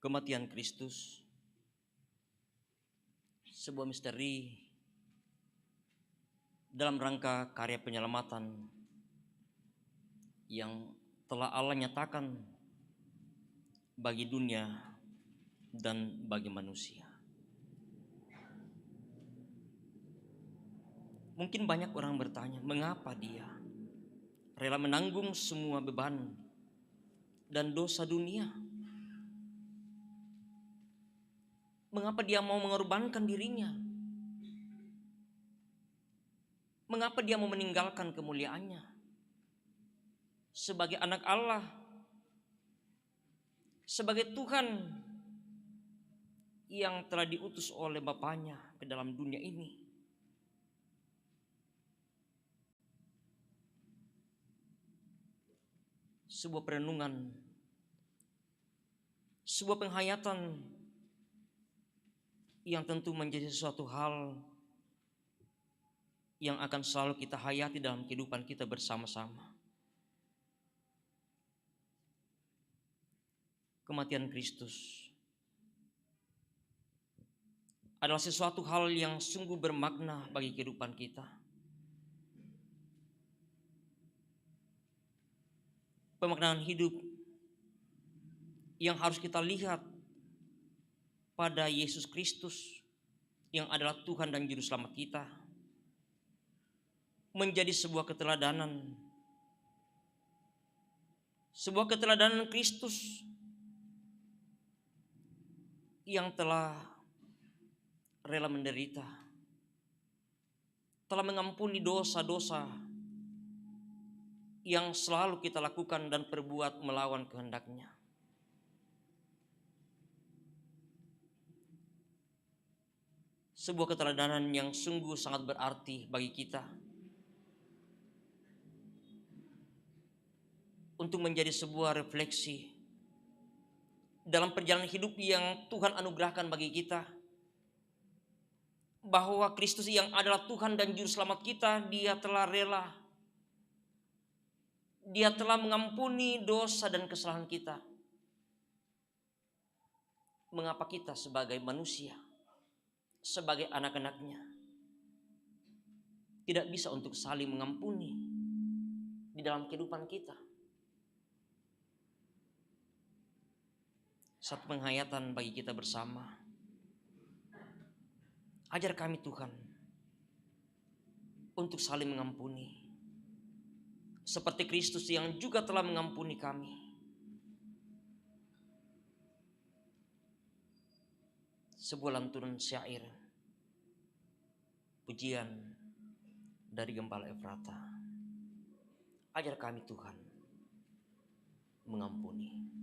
Kematian Kristus sebuah misteri dalam rangka karya penyelamatan yang telah Allah nyatakan bagi dunia dan bagi manusia. Mungkin banyak orang bertanya, mengapa dia rela menanggung semua beban dan dosa dunia? Mengapa dia mau mengorbankan dirinya? Mengapa dia mau meninggalkan kemuliaannya sebagai anak Allah, sebagai Tuhan yang telah diutus oleh Bapaknya ke dalam dunia ini? Sebuah perenungan, sebuah penghayatan yang tentu menjadi sesuatu hal yang akan selalu kita hayati dalam kehidupan kita bersama-sama. Kematian Kristus adalah sesuatu hal yang sungguh bermakna bagi kehidupan kita. Pemaknaan hidup yang harus kita lihat pada Yesus Kristus yang adalah Tuhan dan Juru Selamat kita menjadi sebuah keteladanan. Sebuah keteladanan Kristus yang telah rela menderita, telah mengampuni dosa-dosa yang selalu kita lakukan dan perbuat melawan kehendak-Nya. Sebuah keteladanan yang sungguh sangat berarti bagi kita untuk menjadi sebuah refleksi dalam perjalanan hidup yang Tuhan anugerahkan bagi kita, bahwa Kristus yang adalah Tuhan dan Juru Selamat kita, Dia telah rela, Dia telah mengampuni dosa dan kesalahan kita. Mengapa kita sebagai manusia, sebagai anak-anak-Nya, tidak bisa untuk saling mengampuni di dalam kehidupan kita? Satu penghayatan bagi kita bersama. Ajar kami Tuhan untuk saling mengampuni, seperti Kristus yang juga telah mengampuni kami. Sebuah lantunan syair pujian dari Gembala Efrata. Ajar kami Tuhan mengampuni.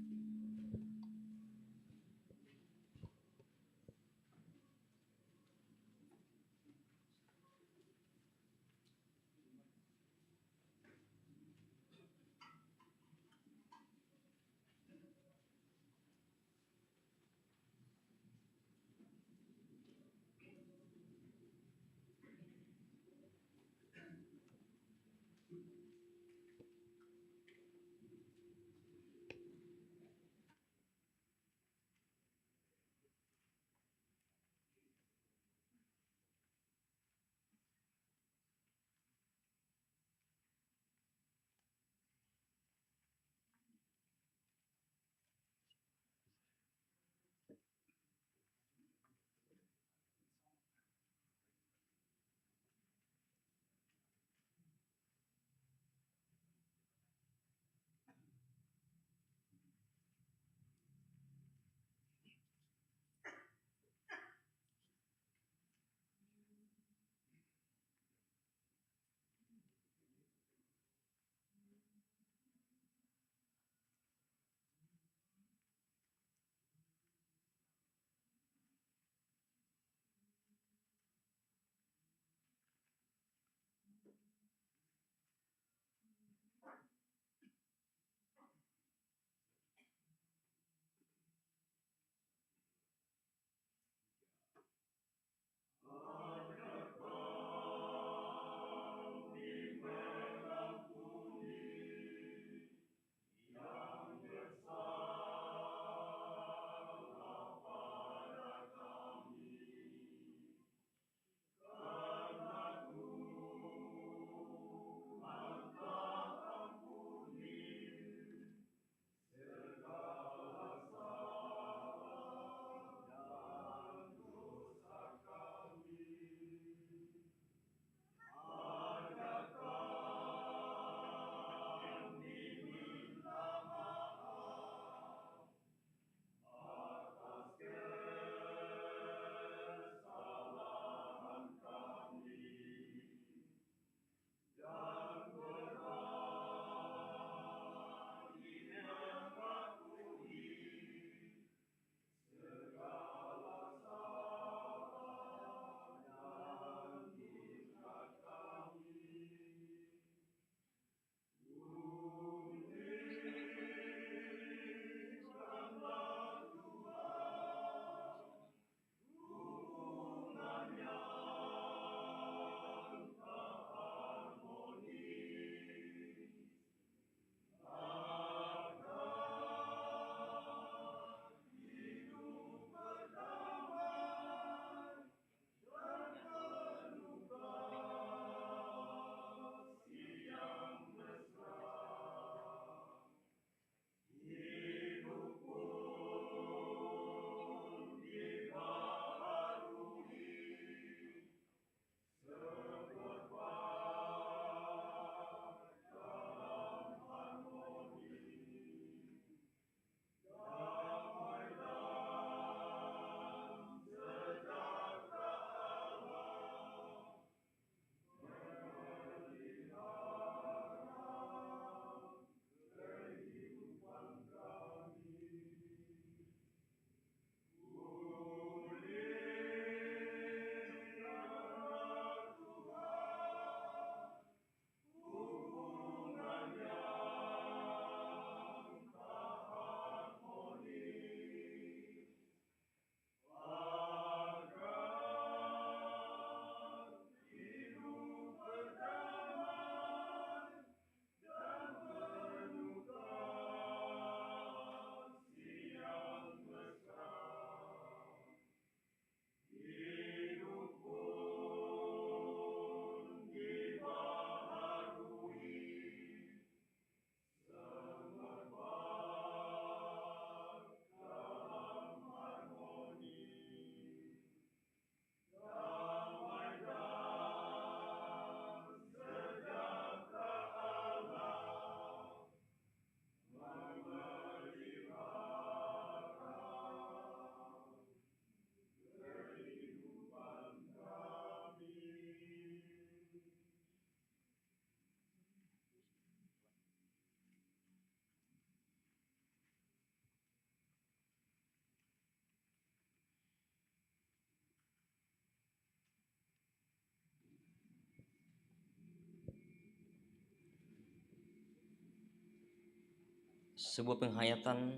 sebuah penghayatan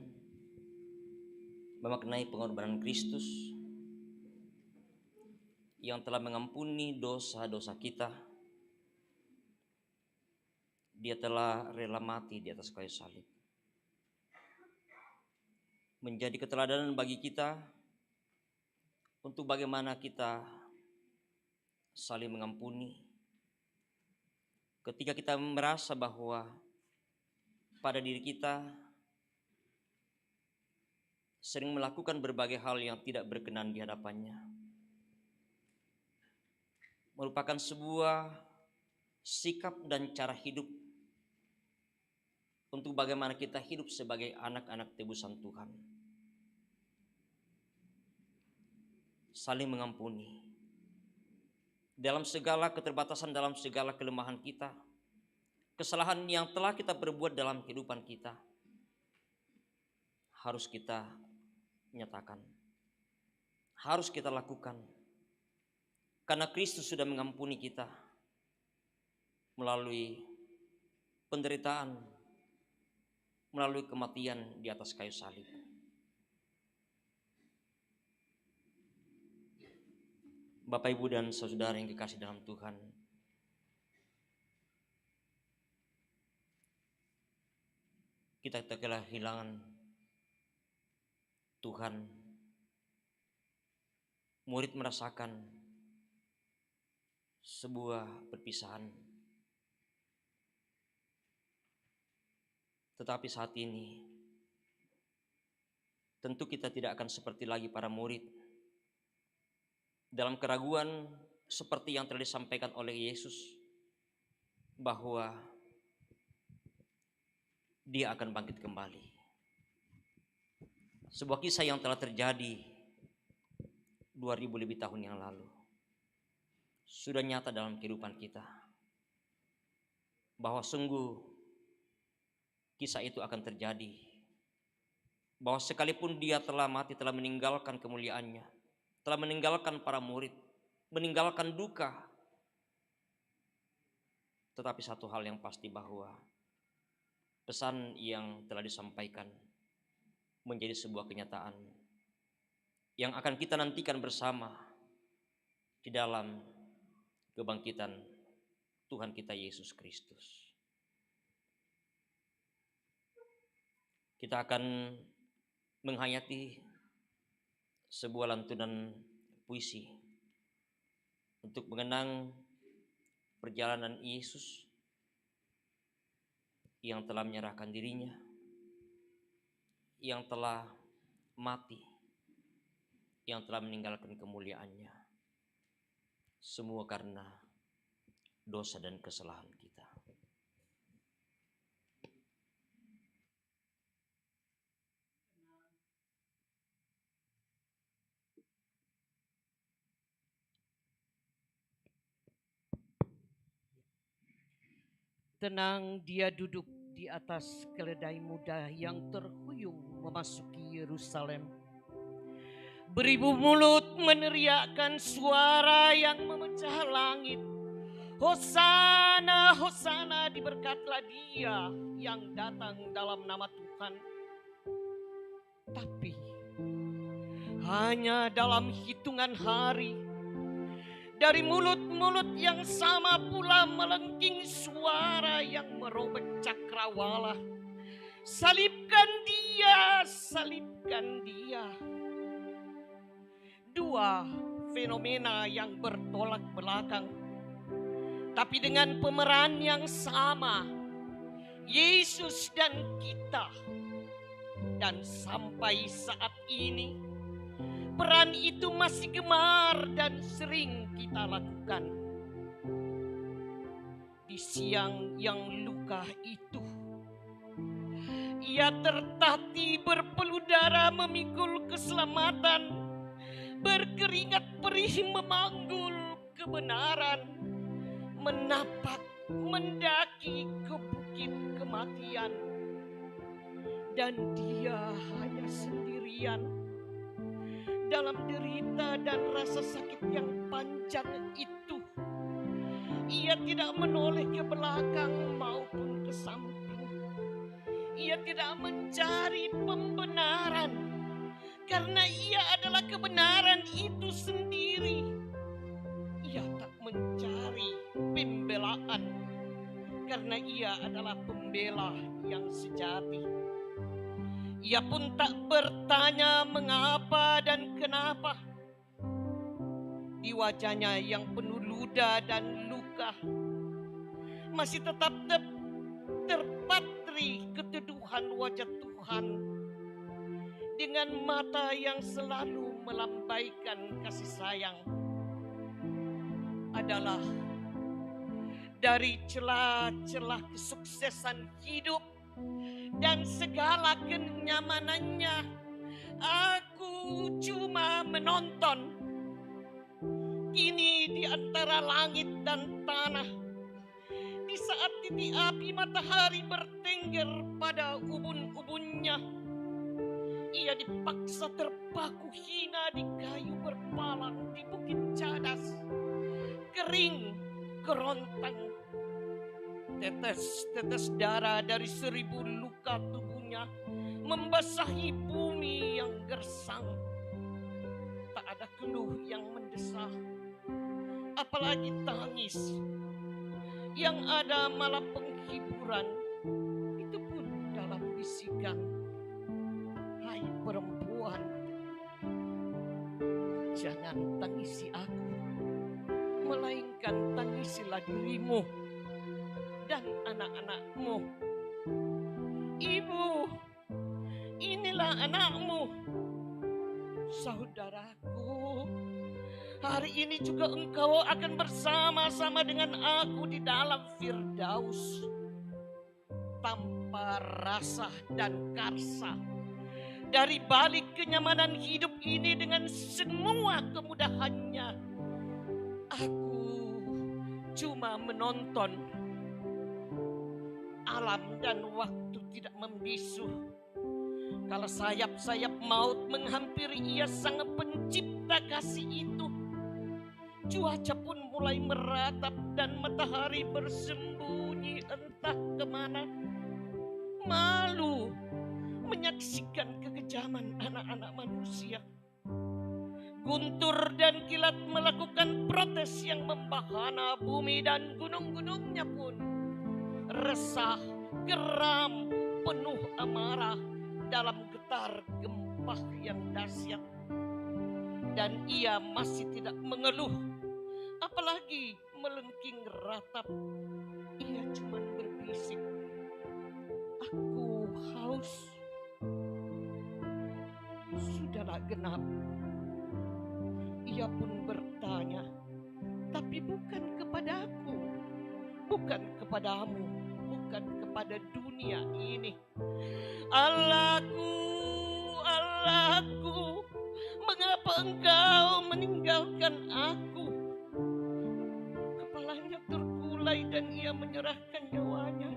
memaknai pengorbanan Kristus yang telah mengampuni dosa-dosa kita. Dia telah rela mati di atas kayu salib, menjadi keteladanan bagi kita untuk bagaimana kita saling mengampuni ketika kita merasa bahwa pada diri kita sering melakukan berbagai hal yang tidak berkenan di hadapannya. Merupakan sebuah sikap dan cara hidup untuk bagaimana kita hidup sebagai anak-anak tebusan Tuhan. Saling mengampuni dalam segala keterbatasan, dalam segala kelemahan kita, kesalahan yang telah kita perbuat dalam kehidupan kita, harus kita nyatakan, harus kita lakukan, karena Kristus sudah mengampuni kita melalui penderitaan, melalui kematian di atas kayu salib. Bapak, Ibu, dan saudara yang dikasih dalam Tuhan, kita telah kehilangan Tuhan. Murid merasakan sebuah perpisahan. Tetapi saat ini tentu kita tidak akan seperti lagi para murid dalam keraguan seperti yang telah disampaikan oleh Yesus, bahwa Dia akan bangkit kembali. Sebuah kisah yang telah terjadi 2000 lebih tahun yang lalu sudah nyata dalam kehidupan kita, bahwa sungguh kisah itu akan terjadi, bahwa sekalipun Dia telah mati, telah meninggalkan kemuliaannya, telah meninggalkan para murid, meninggalkan duka, tetapi satu hal yang pasti, bahwa pesan yang telah disampaikan menjadi sebuah kenyataan yang akan kita nantikan bersama di dalam kebangkitan Tuhan kita Yesus Kristus. Kita akan menghayati sebuah lantunan puisi untuk mengenang perjalanan Yesus yang telah menyerahkan dirinya, yang telah mati, yang telah meninggalkan kemuliaannya, semua karena dosa dan kesalahan kita. Tenang, Dia duduk di atas keledai muda yang terhuyung memasuki Yerusalem. Beribu mulut meneriakkan suara yang memecah langit. Hosana, Hosana, diberkatilah Dia yang datang dalam nama Tuhan. Tapi hanya dalam hitungan hari, dari mulut-mulut yang sama pula melengking suara yang merobek cakrawala. Salibkan Dia, salibkan Dia. Dua fenomena yang bertolak belakang, tapi dengan pemeran yang sama, Yesus dan kita. Dan sampai saat ini, peran itu masih gemar dan sering kita lakukan. Di siang yang luka itu, Ia tertatih berpeluh darah memikul keselamatan, berkeringat perih memanggul kebenaran, menapak mendaki ke bukit kematian. Dan Dia hanya sendirian dalam derita dan rasa sakit yang panjang itu. Ia tidak menoleh ke belakang maupun ke samping. ia tidak mencari pembenaran, karena ia adalah kebenaran itu sendiri. Ia tak mencari pembelaan, karena ia adalah pembela yang sejati. Ia pun tak bertanya mengapa dan kenapa. Di wajahnya yang penuh ludah dan luka, masih tetap terpatri keteduhan wajah Tuhan dengan mata yang selalu melambaikan kasih sayang. Adalah dari celah-celah kesuksesan hidup dan segala kenyamanannya, aku cuma menonton. Kini di antara langit dan tanah, di saat titik api matahari bertengger pada ubun-ubunnya, ia dipaksa terpaku hina di kayu berpalang di Bukit Cadas, kering kerontang. Tetes-tetes darah dari 1000 luka tubuhnya membasahi bumi yang gersang. Tak ada keluh yang mendesah, apalagi tangis. Yang ada malah penghiburan, itu pun dalam bisikan. Hai perempuan, jangan tangisi aku, melainkan tangisilah dirimu dan anak-anakmu. Ibu, inilah anakmu. Saudaraku, hari ini juga engkau akan bersama-sama dengan aku di dalam Firdaus, tanpa rasa dan karsa. Dari balik kenyamanan hidup ini dengan semua kemudahannya, aku cuma menonton. Alam dan waktu tidak membisu. Kalau sayap-sayap maut menghampiri ia sang pencipta kasih itu, cuaca pun mulai meratap dan matahari bersembunyi entah kemana. Malu menyaksikan kekejaman anak-anak manusia. Guntur dan kilat melakukan protes yang membahana bumi, dan gunung-gunungnya pun resah, geram, penuh amarah dalam getar gempa yang dahsyat. Dan ia masih tidak mengeluh, apalagi melengking ratap. Ia cuma berbisik, aku haus. Sudahlah genap. Ia pun bertanya, tapi bukan kepadaku, bukan kepadamu, bukan kepada dunia ini. Allahku, Allahku, mengapa engkau meninggalkan aku? Kepalanya terkulai dan ia menyerahkan nyawanya.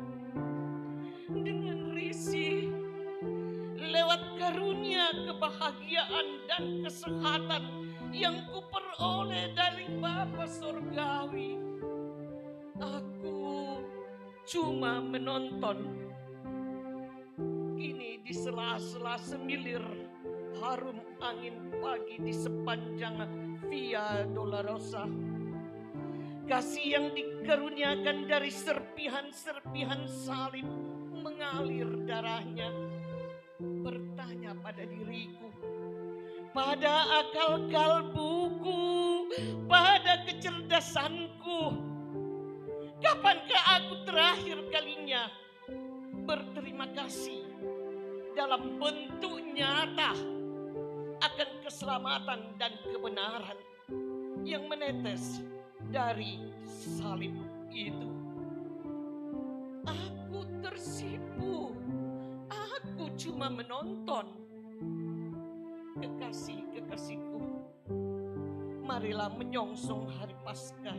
Dengan risih, lewat karunia kebahagiaan dan kesehatan yang kuperoleh dari Bapa Surgawi, aku cuma menonton. Kini di sela-sela semilir harum angin pagi di sepanjang Via Dolorosa, kasih yang dikaruniakan dari serpihan-serpihan salib mengalir darahnya, bertanya pada diriku, pada akal kalbuku, pada kecerdasanku, kapankah aku terakhir kalinya berterima kasih dalam bentuk nyata akan keselamatan dan kebenaran yang menetes dari salib itu. Aku tersipu, aku cuma menonton. Kekasih-kekasihku, marilah menyongsong hari Paskah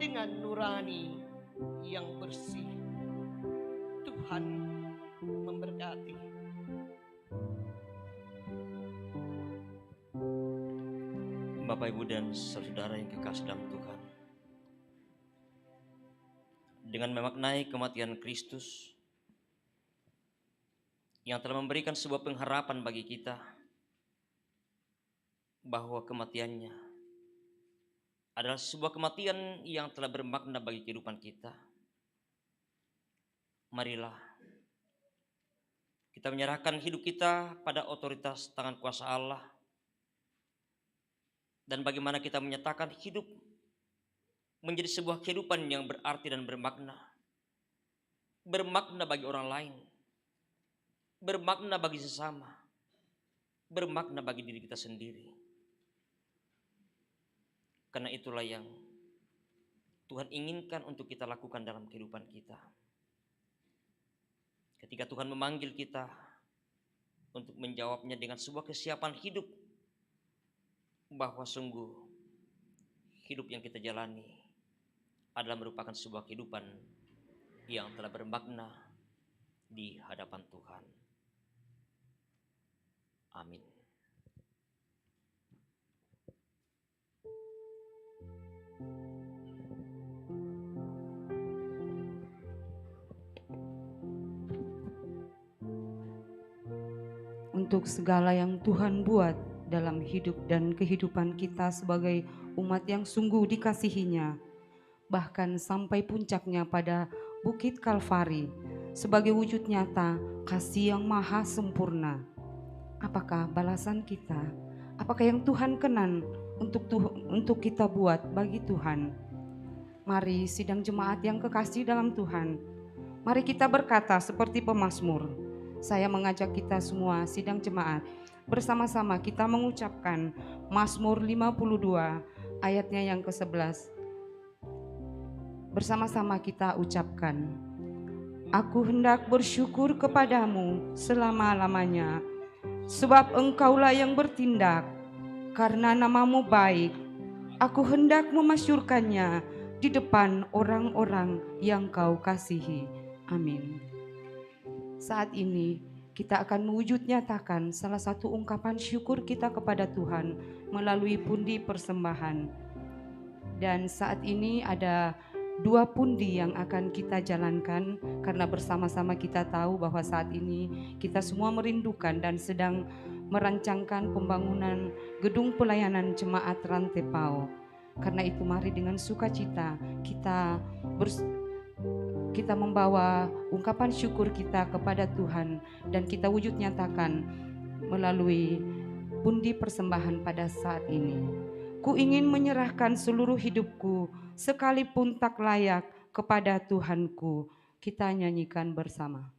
dengan nurani yang bersih. Tuhan memberkati. Bapak, Ibu, dan saudara yang kekasih dalam Tuhan, dengan memaknai kematian Kristus, yang telah memberikan sebuah pengharapan bagi kita bahwa kematiannya adalah sebuah kematian yang telah bermakna bagi kehidupan kita. Marilah kita menyerahkan hidup kita pada otoritas tangan kuasa Allah, dan bagaimana kita menyatakan hidup menjadi sebuah kehidupan yang berarti dan bermakna. Bermakna bagi orang lain, bermakna bagi sesama, bermakna bagi diri kita sendiri. Karena itulah yang Tuhan inginkan untuk kita lakukan dalam kehidupan kita. Ketika Tuhan memanggil kita untuk menjawabnya dengan sebuah kesiapan hidup, bahwa sungguh hidup yang kita jalani adalah merupakan sebuah kehidupan yang telah bermakna di hadapan Tuhan. Amin. Untuk segala yang Tuhan buat dalam hidup dan kehidupan kita sebagai umat yang sungguh dikasihinya, bahkan sampai puncaknya pada Bukit Kalvari sebagai wujud nyata kasih yang maha sempurna. Apakah balasan kita? Apakah yang Tuhan kenan untuk kita buat bagi Tuhan? Mari sidang jemaat yang kekasih dalam Tuhan, mari kita berkata seperti pemazmur. Saya mengajak kita semua sidang jemaat bersama-sama kita mengucapkan Mazmur 52 ayatnya yang ke-11. Bersama-sama kita ucapkan, Aku hendak bersyukur kepadamu selama-lamanya, sebab engkaulah yang bertindak, karena namamu baik. Aku hendak memasyurkannya di depan orang-orang yang kau kasihi. Amin. Saat ini kita akan mewujud nyatakan salah satu ungkapan syukur kita kepada Tuhan melalui pundi persembahan. Dan saat ini ada 2 pundi yang akan kita jalankan, karena bersama-sama kita tahu bahwa saat ini kita semua merindukan dan sedang merancangkan pembangunan gedung pelayanan jemaat Rantepao. Karena itu mari dengan sukacita kita membawa ungkapan syukur kita kepada Tuhan dan kita wujud nyatakan melalui pundi persembahan pada saat ini. Ku ingin menyerahkan seluruh hidupku sekalipun tak layak kepada Tuhanku. Kita nyanyikan bersama.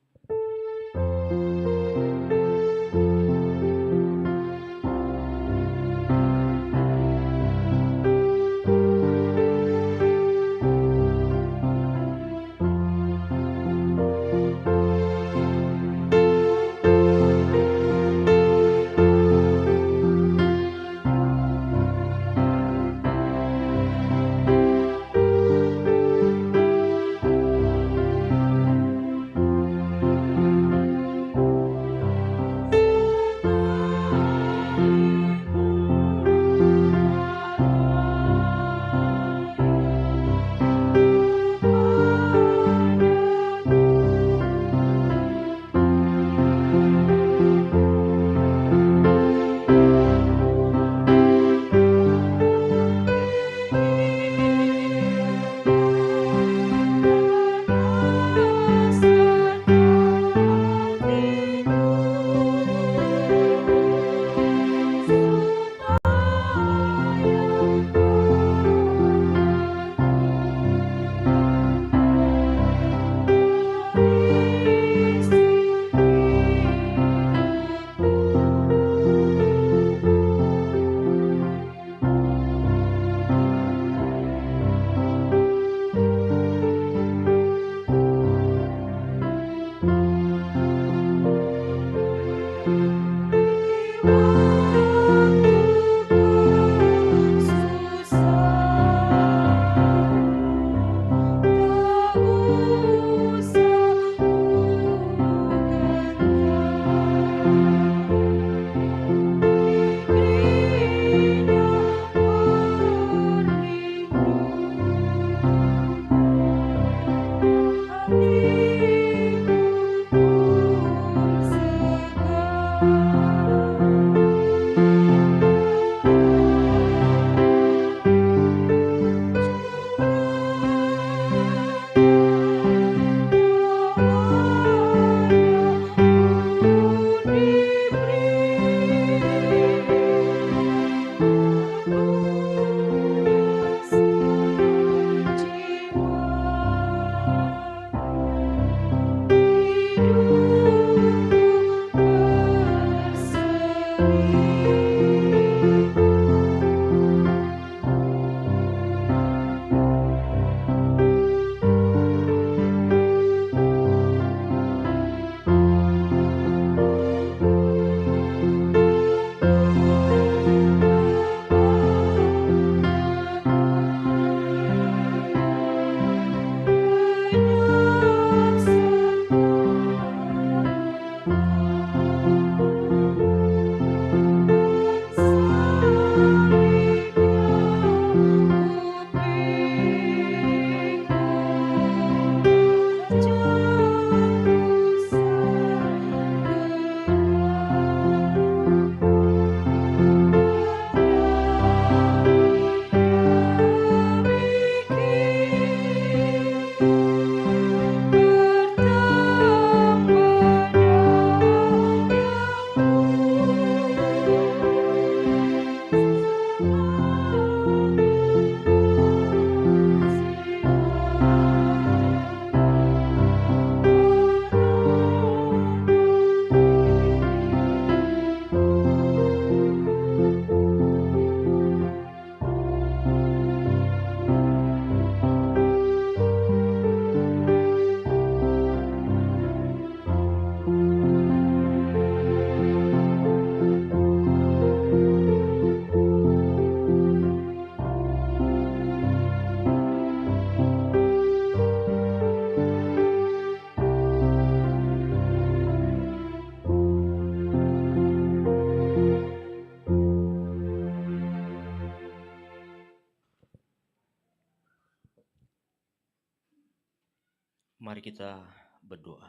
Mari kita berdoa.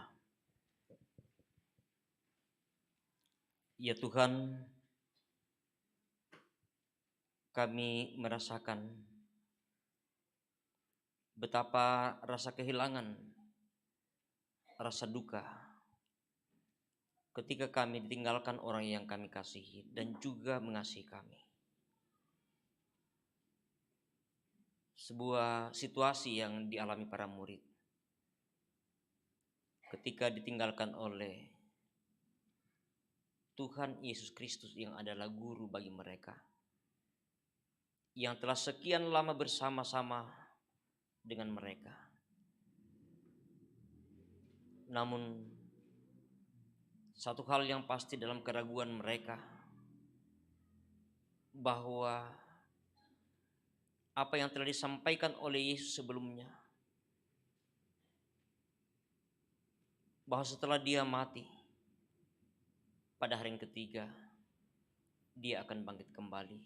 Ya Tuhan, kami merasakan betapa rasa kehilangan, rasa duka ketika kami ditinggalkan orang yang kami kasihi dan juga mengasihi kami. Sebuah situasi yang dialami para murid ketika ditinggalkan oleh Tuhan Yesus Kristus yang adalah guru bagi mereka, yang telah sekian lama bersama-sama dengan mereka. Namun satu hal yang pasti dalam keraguan mereka, bahwa apa yang telah disampaikan oleh Yesus sebelumnya, bahwa setelah dia mati, pada hari yang ketiga dia akan bangkit kembali,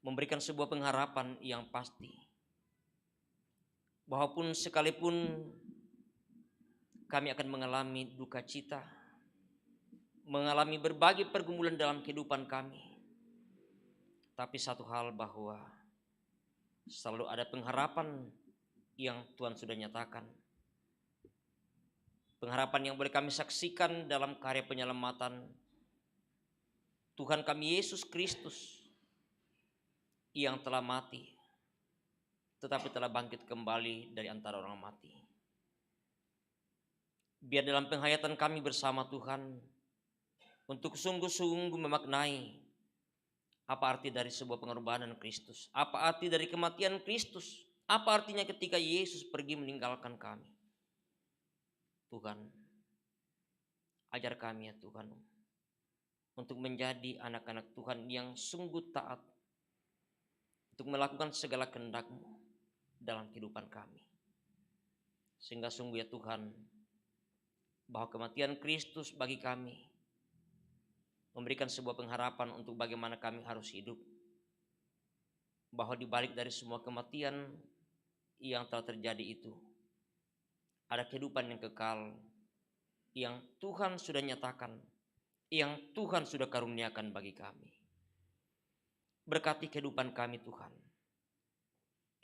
memberikan sebuah pengharapan yang pasti, bahwa sekalipun kami akan mengalami duka cita, mengalami berbagai pergumulan dalam kehidupan kami, tapi satu hal, bahwa selalu ada pengharapan yang Tuhan sudah nyatakan. Pengharapan yang boleh kami saksikan dalam karya penyelamatan Tuhan kami Yesus Kristus yang telah mati tetapi telah bangkit kembali dari antara orang mati. Biar dalam penghayatan kami bersama Tuhan untuk sungguh-sungguh memaknai apa arti dari sebuah pengorbanan Kristus, apa arti dari kematian Kristus, apa artinya ketika Yesus pergi meninggalkan kami. Tuhan, ajar kami ya Tuhan, untuk menjadi anak-anak Tuhan yang sungguh taat, untuk melakukan segala kehendak-Mu dalam kehidupan kami. Sehingga sungguh ya Tuhan, bahwa kematian Kristus bagi kami memberikan sebuah pengharapan untuk bagaimana kami harus hidup. Bahwa di balik dari semua kematian yang telah terjadi itu, ada kehidupan yang kekal yang Tuhan sudah nyatakan, yang Tuhan sudah karuniakan bagi kami. Berkati kehidupan kami Tuhan.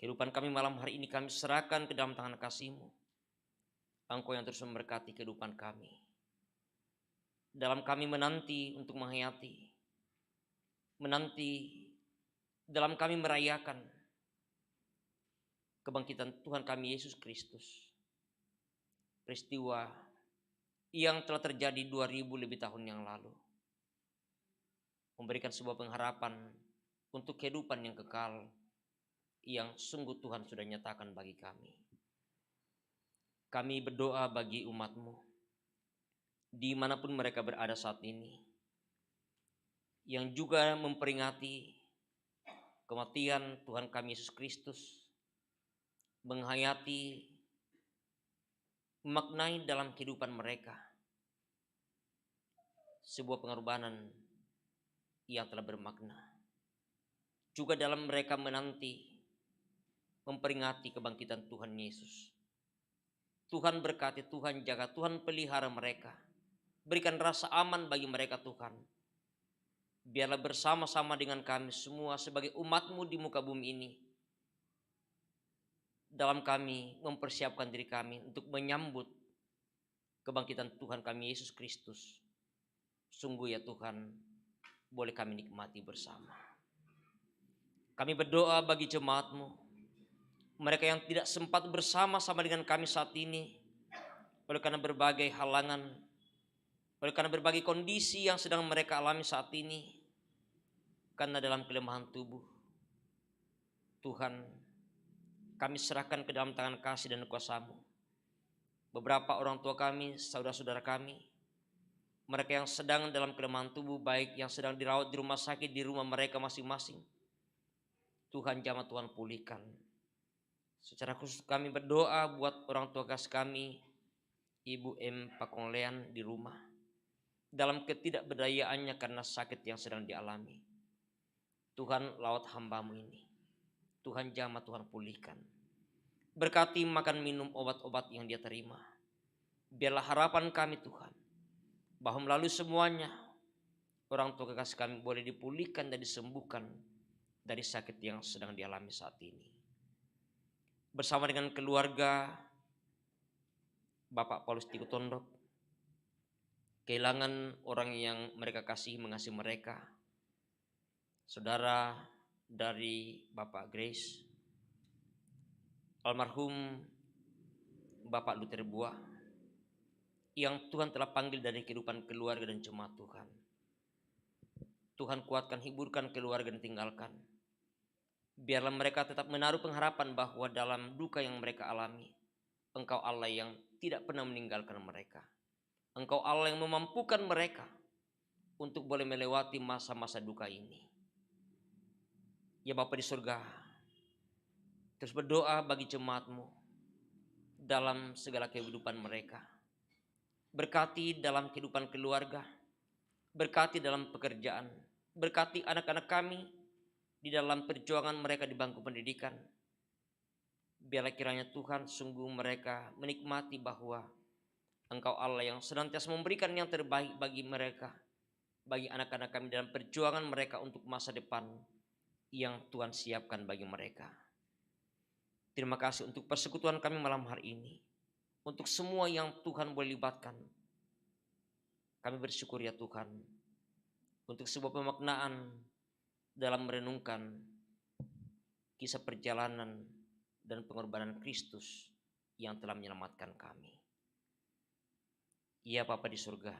Kehidupan kami malam hari ini kami serahkan ke dalam tangan kasih-Mu. Engkau yang terus memberkati kehidupan kami. Dalam kami menanti untuk menghayati, menanti dalam kami merayakan kebangkitan Tuhan kami Yesus Kristus. Peristiwa yang telah terjadi 2000 lebih tahun yang lalu, memberikan sebuah pengharapan untuk kehidupan yang kekal yang sungguh Tuhan sudah nyatakan bagi kami. Kami berdoa bagi umat-Mu dimanapun mereka berada saat ini, yang juga memperingati kematian Tuhan kami Yesus Kristus, menghayati, memaknai dalam kehidupan mereka sebuah pengorbanan yang telah bermakna. Juga dalam mereka menanti, memperingati kebangkitan Tuhan Yesus. Tuhan berkati, Tuhan jaga, Tuhan pelihara mereka. Berikan rasa aman bagi mereka Tuhan. Biarlah bersama-sama dengan kami semua sebagai umat-Mu di muka bumi ini, dalam kami mempersiapkan diri kami untuk menyambut kebangkitan Tuhan kami Yesus Kristus. Sungguh ya Tuhan, boleh kami nikmati bersama. Kami berdoa bagi jemaat-Mu, mereka yang tidak sempat bersama-sama dengan kami saat ini, oleh karena berbagai halangan, oleh karena berbagai kondisi yang sedang mereka alami saat ini, karena dalam kelemahan tubuh. Tuhan, kami serahkan ke dalam tangan kasih dan kuasa-Mu beberapa orang tua kami, saudara-saudara kami, mereka yang sedang dalam kelemahan tubuh, baik yang sedang dirawat di rumah sakit, di rumah mereka masing-masing. Tuhan jamah, Tuhan pulihkan. Secara khusus kami berdoa buat orang tua kasih kami, Ibu M. Pakonglean di rumah, dalam ketidakberdayaannya karena sakit yang sedang dialami. Tuhan lawat hamba-Mu ini, Tuhan jamah, Tuhan pulihkan. Berkati makan minum obat-obat yang dia terima. Biarlah harapan kami Tuhan, bahwa melalui semuanya orang tua kekasih kami boleh dipulihkan dan disembuhkan dari sakit yang sedang dialami saat ini. Bersama dengan keluarga Bapak Paulus Tigo Tondok, kehilangan orang yang mereka kasihi, mengasihi mereka. Saudara dari Bapak Grace, almarhum Bapak Luther Buah, yang Tuhan telah panggil dari kehidupan keluarga dan jemaat Tuhan. Tuhan kuatkan, hiburkan keluarga dan tinggalkan. Biarlah mereka tetap menaruh pengharapan bahwa dalam duka yang mereka alami, Engkau Allah yang tidak pernah meninggalkan mereka. Engkau Allah yang memampukan mereka untuk boleh melewati masa-masa duka ini. Ya Bapa di surga, terus berdoa bagi jemaat-Mu dalam segala kehidupan mereka. Berkati dalam kehidupan keluarga, berkati dalam pekerjaan, berkati anak-anak kami di dalam perjuangan mereka di bangku pendidikan. Biarlah kiranya Tuhan sungguh mereka menikmati bahwa Engkau Allah yang senantiasa memberikan yang terbaik bagi mereka, bagi anak-anak kami dalam perjuangan mereka untuk masa depan yang Tuhan siapkan bagi mereka. Terima kasih untuk persekutuan kami malam hari ini. Untuk semua yang Tuhan boleh libatkan. Kami bersyukur ya Tuhan. Untuk sebuah pemaknaan dalam merenungkan kisah perjalanan dan pengorbanan Kristus yang telah menyelamatkan kami. Ya Bapa di surga,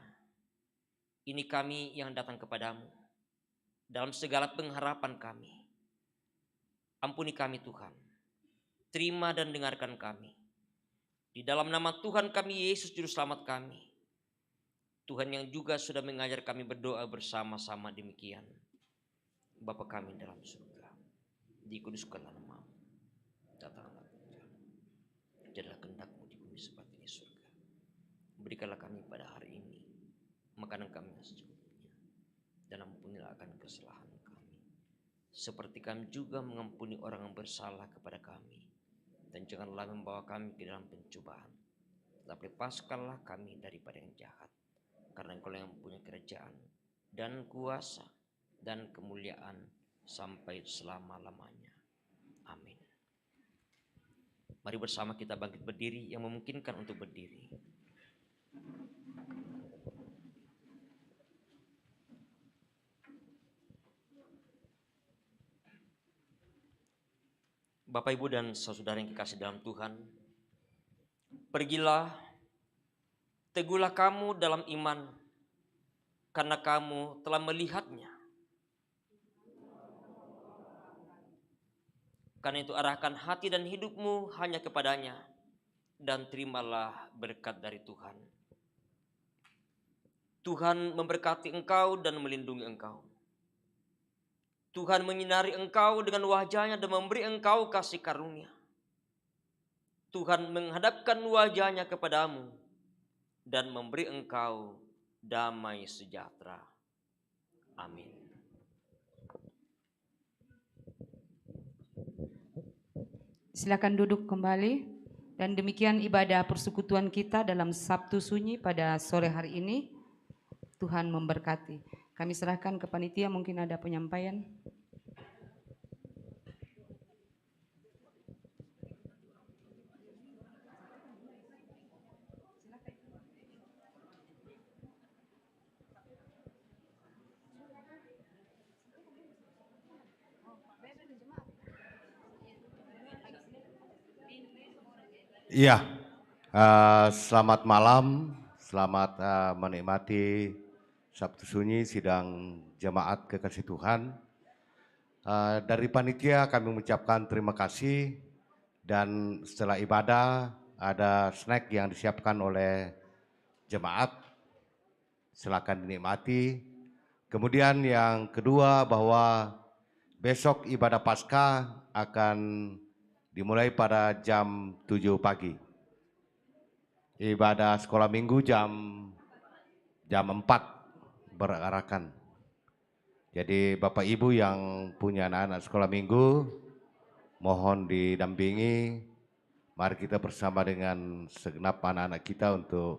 ini kami yang datang kepadamu dalam segala pengharapan kami. Ampuni kami Tuhan, terima dan dengarkan kami. Di dalam nama Tuhan kami Yesus Juru Selamat kami, Tuhan yang juga sudah mengajar kami berdoa bersama-sama demikian. Bapa kami dalam surga, dikuduskanlah namamu, datanglah kerajaan-Mu, jadilah kehendak-Mu di bumi seperti di surga. Berikanlah kami pada hari ini makanan kami yang secukupnya, dan ampunilah akan kesalahan kami, seperti kami juga mengampuni orang yang bersalah kepada kami. Dan janganlah membawa kami ke dalam pencobaan, tetapi lepaskanlah kami daripada yang jahat. Karena Engkau yang punya kerajaan dan kuasa dan kemuliaan sampai selama-lamanya. Amin. Mari bersama kita bangkit berdiri yang memungkinkan untuk berdiri. Bapak, Ibu, dan saudara yang kekasih dalam Tuhan, pergilah, teguhlah kamu dalam iman, karena kamu telah melihatnya. Karena itu arahkan hati dan hidupmu hanya kepadanya, dan terimalah berkat dari Tuhan. Tuhan memberkati engkau dan melindungi engkau. Tuhan menyinari engkau dengan wajah-Nya dan memberi engkau kasih karunia. Tuhan menghadapkan wajah-Nya kepadamu dan memberi engkau damai sejahtera. Amin. Silakan duduk kembali. Dan demikian ibadah persekutuan kita dalam Sabtu Sunyi pada sore hari ini. Tuhan memberkati. Kami serahkan ke panitia, mungkin ada penyampaian. Iya, selamat malam, selamat menikmati Sabtu Sunyi sidang jemaat kekasih Tuhan. Dari panitia kami mengucapkan terima kasih, dan setelah ibadah ada snack yang disiapkan oleh jemaat, silakan dinikmati. Kemudian yang kedua bahwa besok ibadah Paskah akan dimulai pada jam 7 pagi. Ibadah sekolah minggu jam 4 berarakan. Jadi Bapak Ibu yang punya anak-anak sekolah minggu, mohon didampingi Mari kita bersama dengan segenap anak-anak kita untuk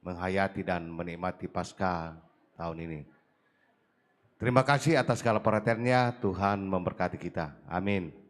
menghayati dan menikmati Paskah tahun ini. Terima kasih atas segala perhatiannya, Tuhan memberkati kita. Amin.